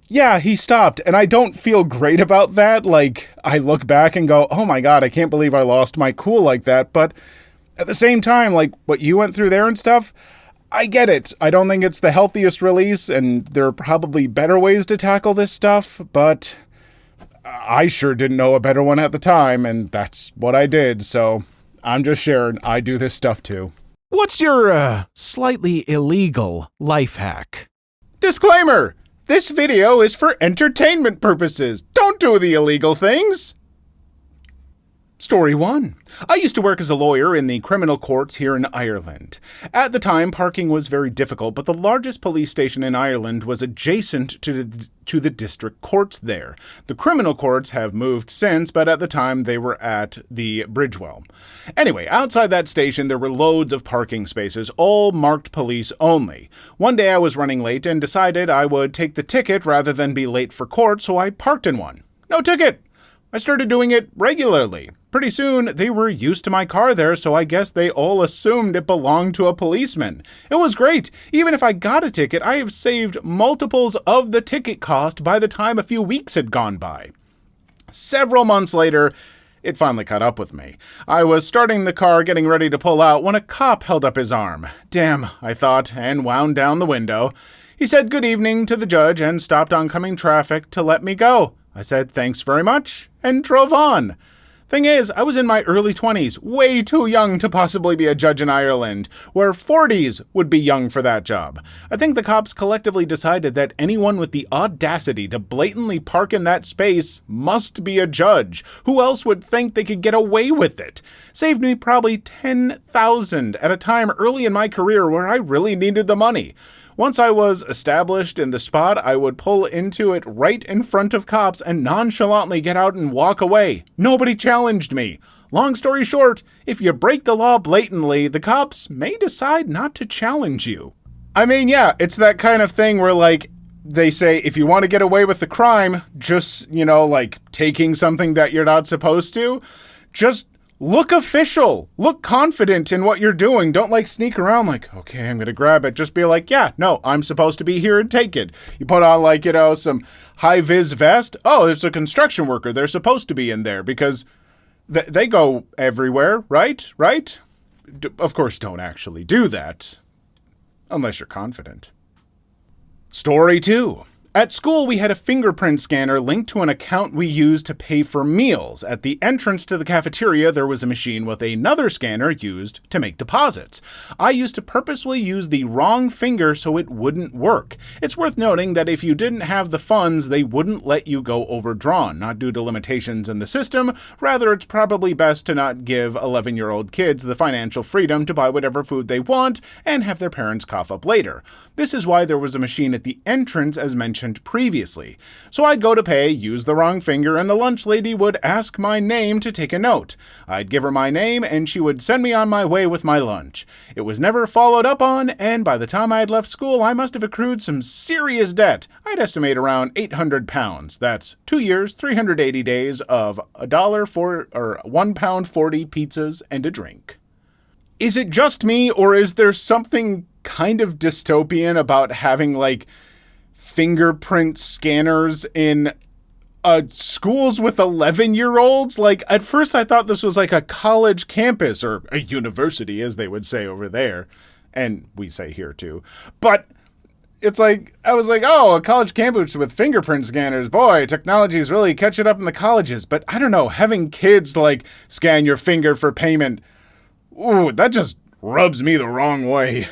A: yeah, he stopped, and I don't feel great about that. Like, I look back and go, oh my God, I can't believe I lost my cool like that. But at the same time, like, what you went through there and stuff, I get it. I don't think it's the healthiest release, and there are probably better ways to tackle this stuff, but I sure didn't know a better one at the time, and that's what I did, so I'm just sharing. I do this stuff too. What's your, slightly illegal life hack? Disclaimer! This video is for entertainment purposes. Don't do the illegal things. Story 1. I used to work as a lawyer in the criminal courts here in Ireland. At the time, parking was very difficult, but the largest police station in Ireland was adjacent to the district courts there. The criminal courts have moved since, but at the time they were at the Bridgewell. Anyway, outside that station there were loads of parking spaces, all marked police only. One day I was running late and decided I would take the ticket rather than be late for court, so I parked in one. No ticket! I started doing it regularly. Pretty soon, they were used to my car there, so I guess they all assumed it belonged to a policeman. It was great. Even if I got a ticket, I have saved multiples of the ticket cost by the time a few weeks had gone by. Several months later, it finally caught up with me. I was starting the car, getting ready to pull out, when a cop held up his arm. Damn, I thought, and wound down the window. He said good evening to the judge and stopped oncoming traffic to let me go. I said thanks very much and drove on. Thing is, I was in my early 20s, way too young to possibly be a judge in Ireland, where 40s would be young for that job. I think the cops collectively decided that anyone with the audacity to blatantly park in that space must be a judge. Who else would think they could get away with it? Saved me probably $10,000 at a time early in my career where I really needed the money. Once I was established in the spot, I would pull into it right in front of cops and nonchalantly get out and walk away. Nobody challenged me. Long story short, if you break the law blatantly, the cops may decide not to challenge you. I mean, yeah, it's that kind of thing where, like, they say if you want to get away with the crime, just, taking something that you're not supposed to, just look official. Look confident in what you're doing. Don't sneak around okay, I'm going to grab it. Just be like, yeah, no, I'm supposed to be here and take it. You put on some high-vis vest. Oh, there's a construction worker. They're supposed to be in there because they go everywhere, right? Right? Of course, don't actually do that. Unless you're confident. Story 2. At school, we had a fingerprint scanner linked to an account we used to pay for meals. At the entrance to the cafeteria, there was a machine with another scanner used to make deposits. I used to purposely use the wrong finger so it wouldn't work. It's worth noting that if you didn't have the funds, they wouldn't let you go overdrawn, not due to limitations in the system. Rather, it's probably best to not give 11-year-old kids the financial freedom to buy whatever food they want and have their parents cough up later. This is why there was a machine at the entrance, as mentioned previously. So I'd go to pay, use the wrong finger, and the lunch lady would ask my name to take a note. I'd give her my name, and she would send me on my way with my lunch. It was never followed up on, and by the time I had left school, I must have accrued some serious debt. I'd estimate around 800 pounds. That's 2 years, 380 days of £1.40 pizzas and a drink. Is it just me, or is there something kind of dystopian about having, fingerprint scanners in schools with 11-year-olds? At first I thought this was like a college campus, or a university, as they would say over there. And we say here too. But it's I was oh, a college campus with fingerprint scanners. Boy, technology's really catching up in the colleges. But I don't know, having kids, scan your finger for payment, ooh, that just rubs me the wrong way.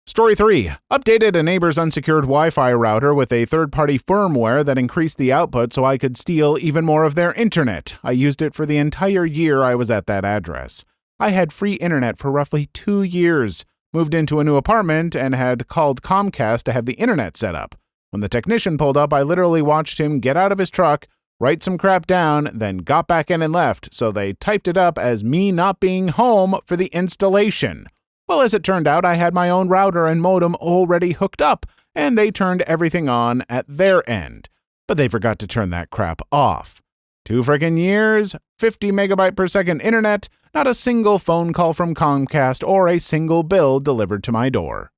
A: Story 3. Updated a neighbor's unsecured Wi-Fi router with a third-party firmware that increased the output so I could steal even more of their internet. I used it for the entire year I was at that address. I had free internet for roughly 2 years, moved into a new apartment, and had called Comcast to have the internet set up. When the technician pulled up, I literally watched him get out of his truck, write some crap down, then got back in and left, so they typed it up as me not being home for the installation. Well, as it turned out, I had my own router and modem already hooked up, and they turned everything on at their end. But they forgot to turn that crap off. 2 frickin' years, 50 megabyte per second internet, not a single phone call from Comcast or a single bill delivered to my door.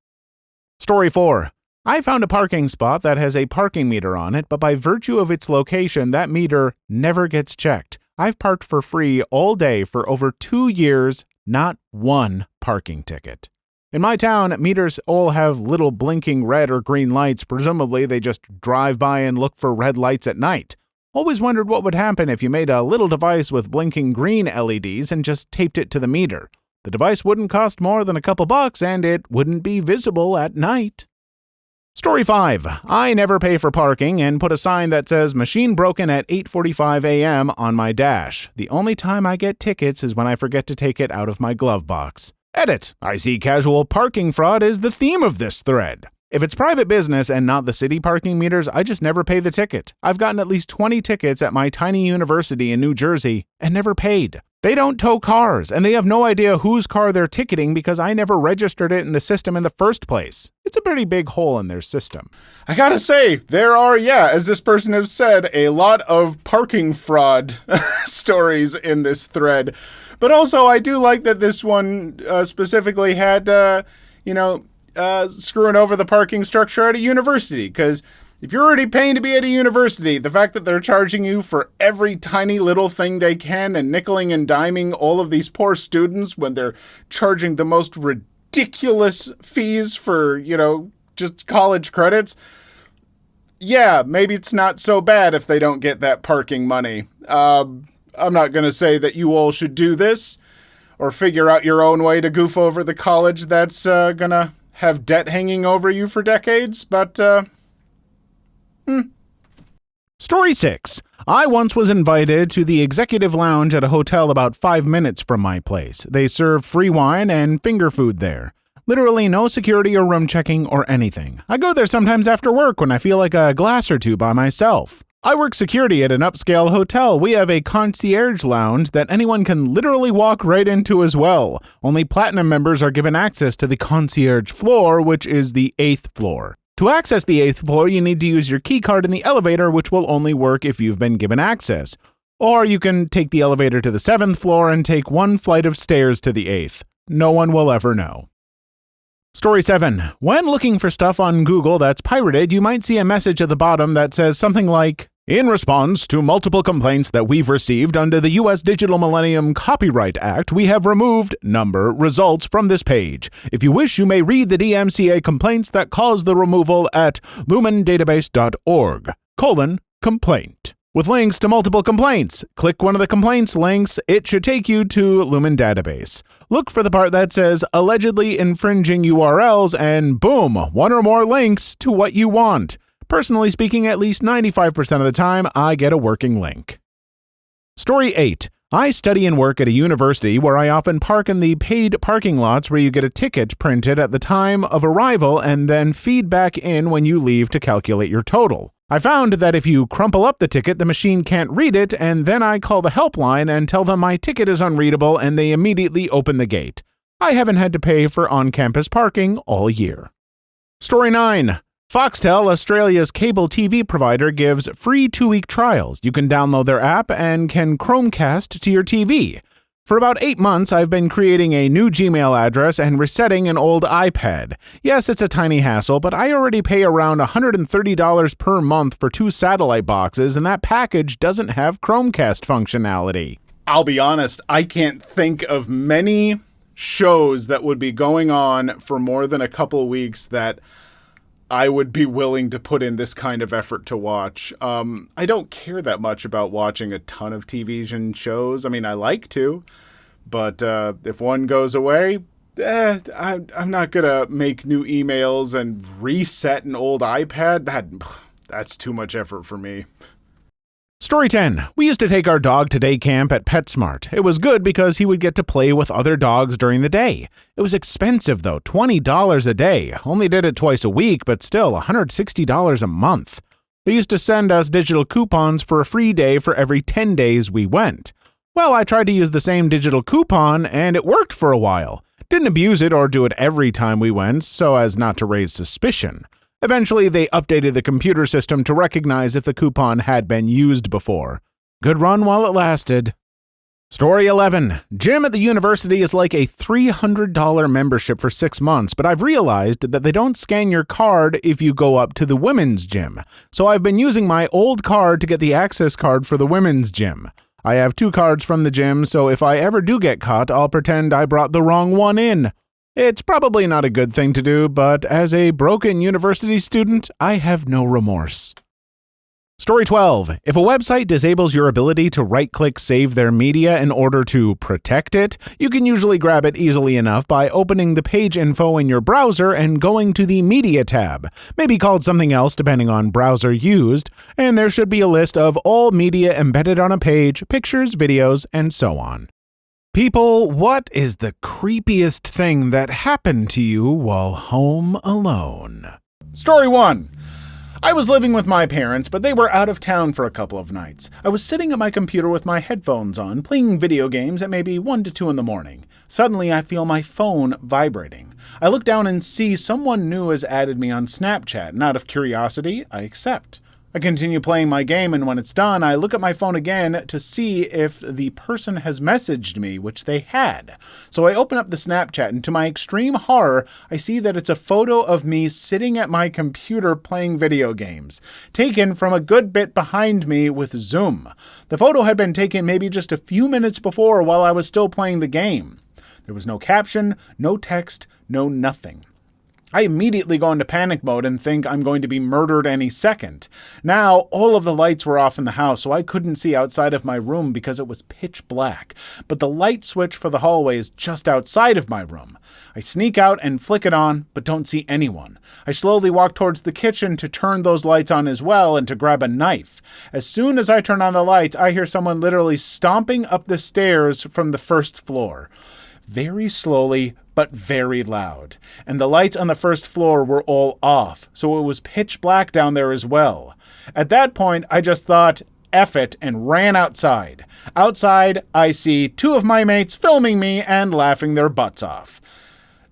A: Story 4. I found a parking spot that has a parking meter on it, but by virtue of its location, that meter never gets checked. I've parked for free all day for over 2 years, not one parking ticket. In my town, meters all have little blinking red or green lights. Presumably, they just drive by and look for red lights at night. Always wondered what would happen if you made a little device with blinking green LEDs and just taped it to the meter. The device wouldn't cost more than a couple bucks, and it wouldn't be visible at night. Story 5. I never pay for parking and put a sign that says machine broken at 8:45 a.m. on my dash. The only time I get tickets is when I forget to take it out of my glove box. Edit. I see casual parking fraud is the theme of this thread. If it's private business and not the city parking meters, I just never pay the ticket. I've gotten at least 20 tickets at my tiny university in New Jersey and never paid. They don't tow cars, and they have no idea whose car they're ticketing because I never registered it in the system in the first place. It's a pretty big hole in their system. I gotta say, there are, as this person has said, a lot of parking fraud stories in this thread. But also, I do like that this one specifically had, screwing over the parking structure at a university, because if you're already paying to be at a university, the fact that they're charging you for every tiny little thing they can and nickeling and diming all of these poor students when they're charging the most ridiculous fees for, just college credits. Yeah, maybe it's not so bad if they don't get that parking money. I'm not going to say that you all should do this or figure out your own way to goof over the college that's going to have debt hanging over you for decades, but Story 6. I once was invited to the executive lounge at a hotel about 5 minutes from my place. They serve free wine and finger food there. Literally no security or room checking or anything. I go there sometimes after work when I feel like a glass or two by myself. I work security at an upscale hotel. We have a concierge lounge that anyone can literally walk right into as well. Only platinum members are given access to the concierge floor, which is the 8th floor. To access the 8th floor, you need to use your key card in the elevator, which will only work if you've been given access. Or you can take the elevator to the 7th floor and take one flight of stairs to the 8th. No one will ever know. Story 7. When looking for stuff on Google that's pirated, you might see a message at the bottom that says something like, In response to multiple complaints that we've received under the U.S. Digital Millennium Copyright Act, we have removed number results from this page. If you wish, you may read the DMCA complaints that caused the removal at lumendatabase.org:complaint. With links to multiple complaints. Click one of the complaints links. It should take you to Lumen Database. Look for the part that says allegedly infringing URLs and boom, one or more links to what you want. Personally speaking, at least 95% of the time, I get a working link. Story 8. I study and work at a university where I often park in the paid parking lots where you get a ticket printed at the time of arrival and then feed back in when you leave to calculate your total. I found that if you crumple up the ticket, the machine can't read it, and then I call the helpline and tell them my ticket is unreadable, and they immediately open the gate. I haven't had to pay for on-campus parking all year. Story 9. Foxtel, Australia's cable TV provider, gives free 2-week trials. You can download their app and can Chromecast to your TV. For about 8 months, I've been creating a new Gmail address and resetting an old iPad. Yes, it's a tiny hassle, but I already pay around $130 per month for 2 satellite boxes, and that package doesn't have Chromecast functionality. I'll be honest, I can't think of many shows that would be going on for more than a couple weeks that I would be willing to put in this kind of effort to watch. I don't care that much about watching a ton of television shows. I mean, I like to, but if one goes away, I'm not going to make new emails and reset an old iPad. That's too much effort for me. Story 10. We used to take our dog to day camp at PetSmart. It was good because he would get to play with other dogs during the day. It was expensive though, $20 a day. Only did it twice a week, but still $160 a month. They used to send us digital coupons for a free day for every 10 days we went. Well, I tried to use the same digital coupon and it worked for a while. Didn't abuse it or do it every time we went so as not to raise suspicion. Eventually, they updated the computer system to recognize if the coupon had been used before. Good run while it lasted. Story 11. Gym at the university is like a $300 membership for 6 months, but I've realized that they don't scan your card if you go up to the women's gym. So I've been using my old card to get the access card for the women's gym. I have 2 cards from the gym, so if I ever do get caught, I'll pretend I brought the wrong one in. It's probably not a good thing to do, but as a broken university student, I have no remorse. Story 12. If a website disables your ability to right-click save their media in order to protect it, you can usually grab it easily enough by opening the page info in your browser and going to the Media tab, maybe called something else depending on browser used, and there should be a list of all media embedded on a page, pictures, videos, and so on. People, what is the creepiest thing that happened to you while home alone? Story 1. I was living with my parents, but they were out of town for a couple of nights. I was sitting at my computer with my headphones on, playing video games at maybe 1 to 2 in the morning. Suddenly, I feel my phone vibrating. I look down and see someone new has added me on Snapchat, and out of curiosity, I accept. I continue playing my game, and when it's done, I look at my phone again to see if the person has messaged me, which they had. So I open up the Snapchat, and to my extreme horror, I see that it's a photo of me sitting at my computer playing video games, taken from a good bit behind me with Zoom. The photo had been taken maybe just a few minutes before while I was still playing the game. There was no caption, no text, no nothing. I immediately go into panic mode and think I'm going to be murdered any second. Now, all of the lights were off in the house, so I couldn't see outside of my room because it was pitch black. But the light switch for the hallway is just outside of my room. I sneak out and flick it on, but don't see anyone. I slowly walk towards the kitchen to turn those lights on as well and to grab a knife. As soon as I turn on the lights, I hear someone literally stomping up the stairs from the first floor. Very slowly, but very loud. And the lights on the first floor were all off, so it was pitch black down there as well. At that point, I just thought, F it, and ran outside. Outside, I see 2 of my mates filming me and laughing their butts off.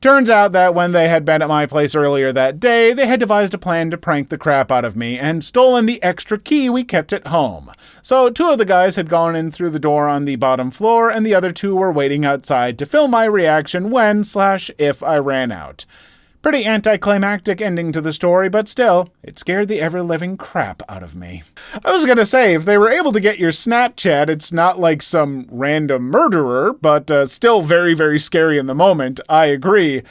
A: Turns out that when they had been at my place earlier that day, they had devised a plan to prank the crap out of me and stolen the extra key we kept at home. So 2 of the guys had gone in through the door on the bottom floor, and the other 2 were waiting outside to film my reaction when/if I ran out. Pretty anticlimactic ending to the story, but still, it scared the ever-living crap out of me. I was gonna say, if they were able to get your Snapchat, it's not like some random murderer, but still very, very scary in the moment. I agree.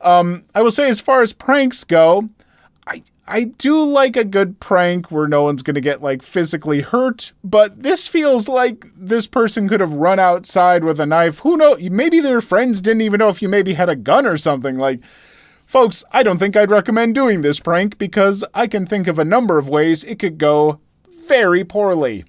A: I will say, as far as pranks go, I do like a good prank where no one's gonna get, like, physically hurt, but this feels like this person could have run outside with a knife. Who knows? Maybe their friends didn't even know if you maybe had a gun or something. Like, folks, I don't think I'd recommend doing this prank because I can think of a number of ways it could go very poorly.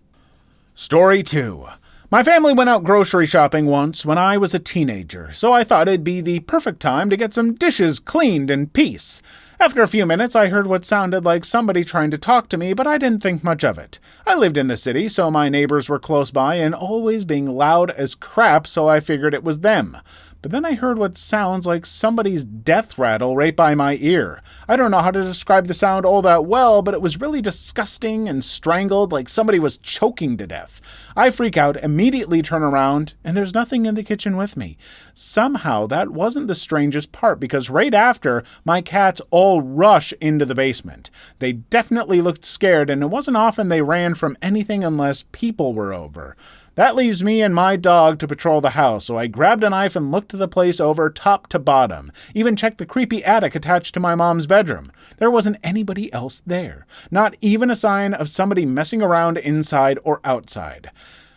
A: Story 2. My family went out grocery shopping once when I was a teenager, so I thought it'd be the perfect time to get some dishes cleaned in peace. After a few minutes, I heard what sounded like somebody trying to talk to me, but I didn't think much of it. I lived in the city, so my neighbors were close by and always being loud as crap, so I figured it was them. But then I heard what sounds like somebody's death rattle right by my ear. I don't know how to describe the sound all that well, but it was really disgusting and strangled, like somebody was choking to death. I freak out, immediately turn around, and there's nothing in the kitchen with me. Somehow, that wasn't the strangest part, because right after, my cats all rush into the basement. They definitely looked scared, and it wasn't often they ran from anything unless people were over. That leaves me and my dog to patrol the house, so I grabbed a knife and looked the place over top to bottom. Even checked the creepy attic attached to my mom's bedroom. There wasn't anybody else there. Not even a sign of somebody messing around inside or outside.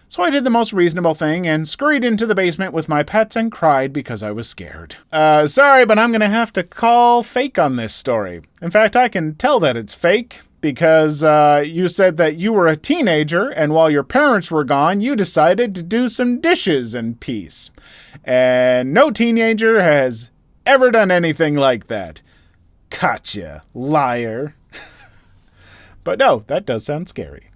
A: So I did the most reasonable thing and scurried into the basement with my pets and cried because I was scared. Sorry, but I'm gonna have to call fake on this story. In fact, I can tell that it's fake, because you said that you were a teenager, and while your parents were gone, you decided to do some dishes in peace. And no teenager has ever done anything like that. Gotcha, liar. But no, that does sound scary.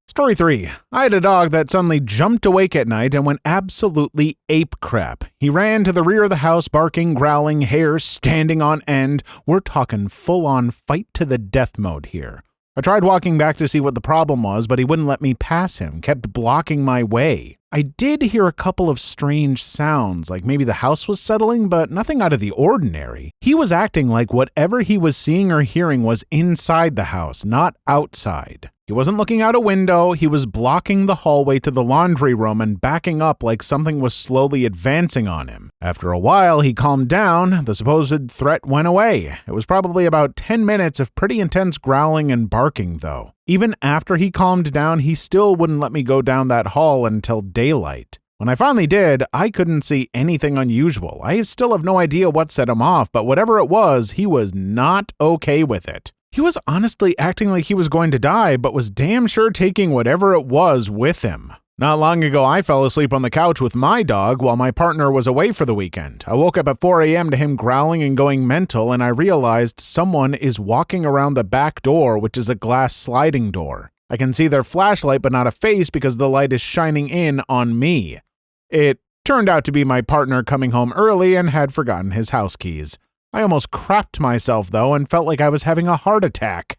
A: Story 3. I had a dog that suddenly jumped awake at night and went absolutely ape crap. He ran to the rear of the house, barking, growling, hair standing on end. We're talking full-on fight-to-the-death mode here. I tried walking back to see what the problem was, but he wouldn't let me pass him, kept blocking my way. I did hear a couple of strange sounds, like maybe the house was settling, but nothing out of the ordinary. He was acting like whatever he was seeing or hearing was inside the house, not outside. He wasn't looking out a window, he was blocking the hallway to the laundry room and backing up like something was slowly advancing on him. After a while, he calmed down, the supposed threat went away. It was probably about 10 minutes of pretty intense growling and barking, though. Even after he calmed down, he still wouldn't let me go down that hall until daylight. When I finally did, I couldn't see anything unusual. I still have no idea what set him off, but whatever it was, he was not okay with it. He was honestly acting like he was going to die, but was damn sure taking whatever it was with him. Not long ago, I fell asleep on the couch with my dog while my partner was away for the weekend. I woke up at 4 a.m. to him growling and going mental, and I realized someone is walking around the back door, which is a glass sliding door. I can see their flashlight, but not a face because the light is shining in on me. It turned out to be my partner coming home early and had forgotten his house keys. I almost crapped myself, though, and felt like I was having a heart attack.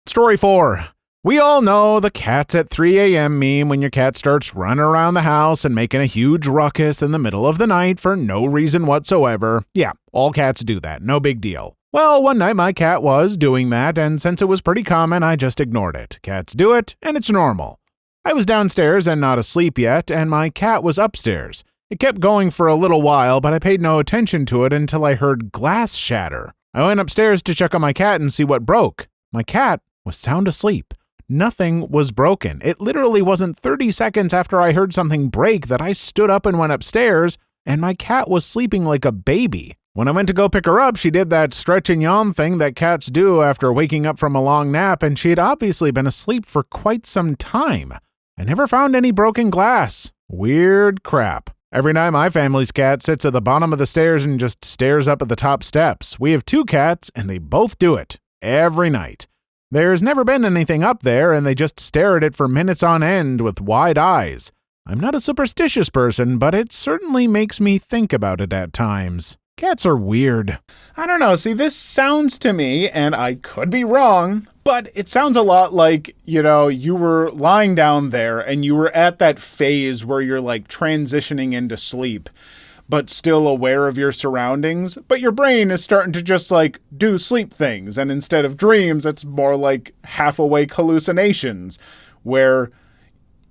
A: Story 4. We all know the cats at 3 a.m. meme when your cat starts running around the house and making a huge ruckus in the middle of the night for no reason whatsoever. Yeah, all cats do that, no big deal. Well, one night my cat was doing that, and since it was pretty common, I just ignored it. Cats do it, and it's normal. I was downstairs and not asleep yet, and my cat was upstairs. It kept going for a little while, but I paid no attention to it until I heard glass shatter. I went upstairs to check on my cat and see what broke. My cat was sound asleep. Nothing was broken. It literally wasn't 30 seconds after I heard something break that I stood up and went upstairs, and my cat was sleeping like a baby. When I went to go pick her up, she did that stretch and yawn thing that cats do after waking up from a long nap, and she had obviously been asleep for quite some time. I never found any broken glass. Weird crap. Every night my family's cat sits at the bottom of the stairs and just stares up at the top steps. We have 2 cats, and they both do it. Every night. There's never been anything up there, and they just stare at it for minutes on end with wide eyes. I'm not a superstitious person, but it certainly makes me think about it at times. Cats are weird. I don't know, see, this sounds to me, and I could be wrong, but it sounds a lot like, you were lying down there and you were at that phase where you're like transitioning into sleep. but still aware of your surroundings. But your brain is starting to just like do sleep things. And instead of dreams, it's more like half awake hallucinations where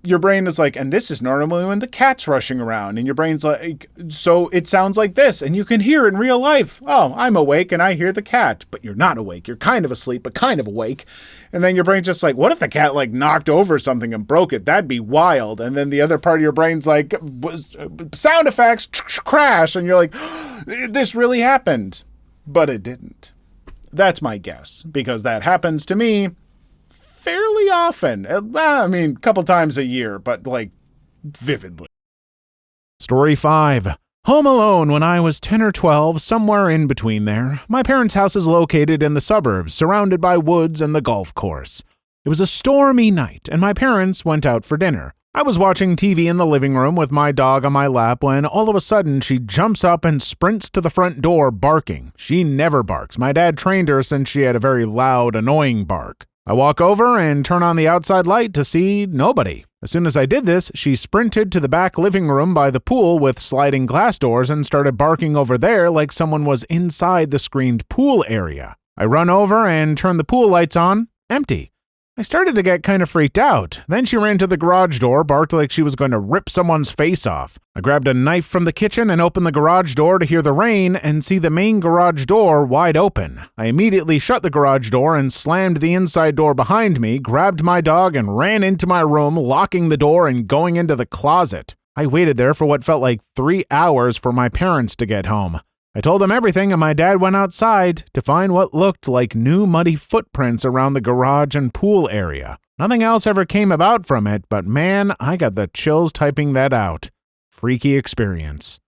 A: your brain is like, and this is normally when the cat's rushing around, and your brain's like, so it sounds like this, and you can hear it in real life. Oh, I'm awake and I hear the cat, but you're not awake. You're kind of asleep, but kind of awake. And then your brain's just like, what if the cat like knocked over something and broke it? That'd be wild. And then the other part of your brain's like, sound effects, crash. And you're like, this really happened, but it didn't. That's my guess, because that happens to me fairly often. I mean, a couple times a year, but like vividly. Story 5. Home alone when I was 10 or 12, somewhere in between there. My parents' house is located in the suburbs, surrounded by woods and the golf course. It was a stormy night, and my parents went out for dinner. I was watching TV in the living room with my dog on my lap when all of a sudden she jumps up and sprints to the front door barking. She never barks. My dad trained her since she had a very loud, annoying bark. I walk over and turn on the outside light to see nobody. As soon as I did this, she sprinted to the back living room by the pool with sliding glass doors and started barking over there like someone was inside the screened pool area. I run over and turn the pool lights on. Empty. I started to get kind of freaked out. Then she ran to the garage door, barked like she was going to rip someone's face off. I grabbed a knife from the kitchen and opened the garage door to hear the rain and see the main garage door wide open. I immediately shut the garage door and slammed the inside door behind me, grabbed my dog and ran into my room, locking the door and going into the closet. I waited there for what felt like 3 hours for my parents to get home. I told them everything, and my dad went outside to find what looked like new muddy footprints around the garage and pool area. Nothing else ever came about from it, but man, I got the chills typing that out. Freaky experience.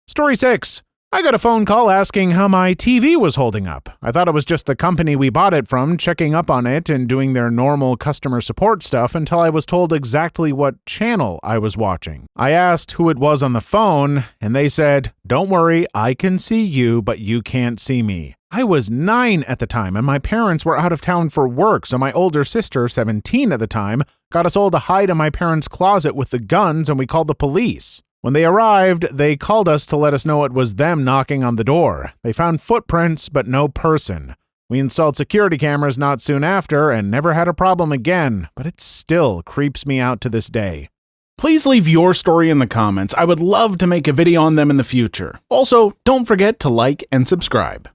A: Story 6. I got a phone call asking how my TV was holding up. I thought it was just the company we bought it from checking up on it and doing their normal customer support stuff until I was told exactly what channel I was watching. I asked who it was on the phone, and they said, "Don't worry, I can see you, but you can't see me." I was 9 at the time, and my parents were out of town for work, so my older sister, 17 at the time, got us all to hide in my parents' closet with the guns, and we called the police. When they arrived, they called us to let us know it was them knocking on the door. They found footprints, but no person. We installed security cameras not soon after and never had a problem again, but it still creeps me out to this day. Please leave your story in the comments. I would love to make a video on them in the future. Also, don't forget to like and subscribe.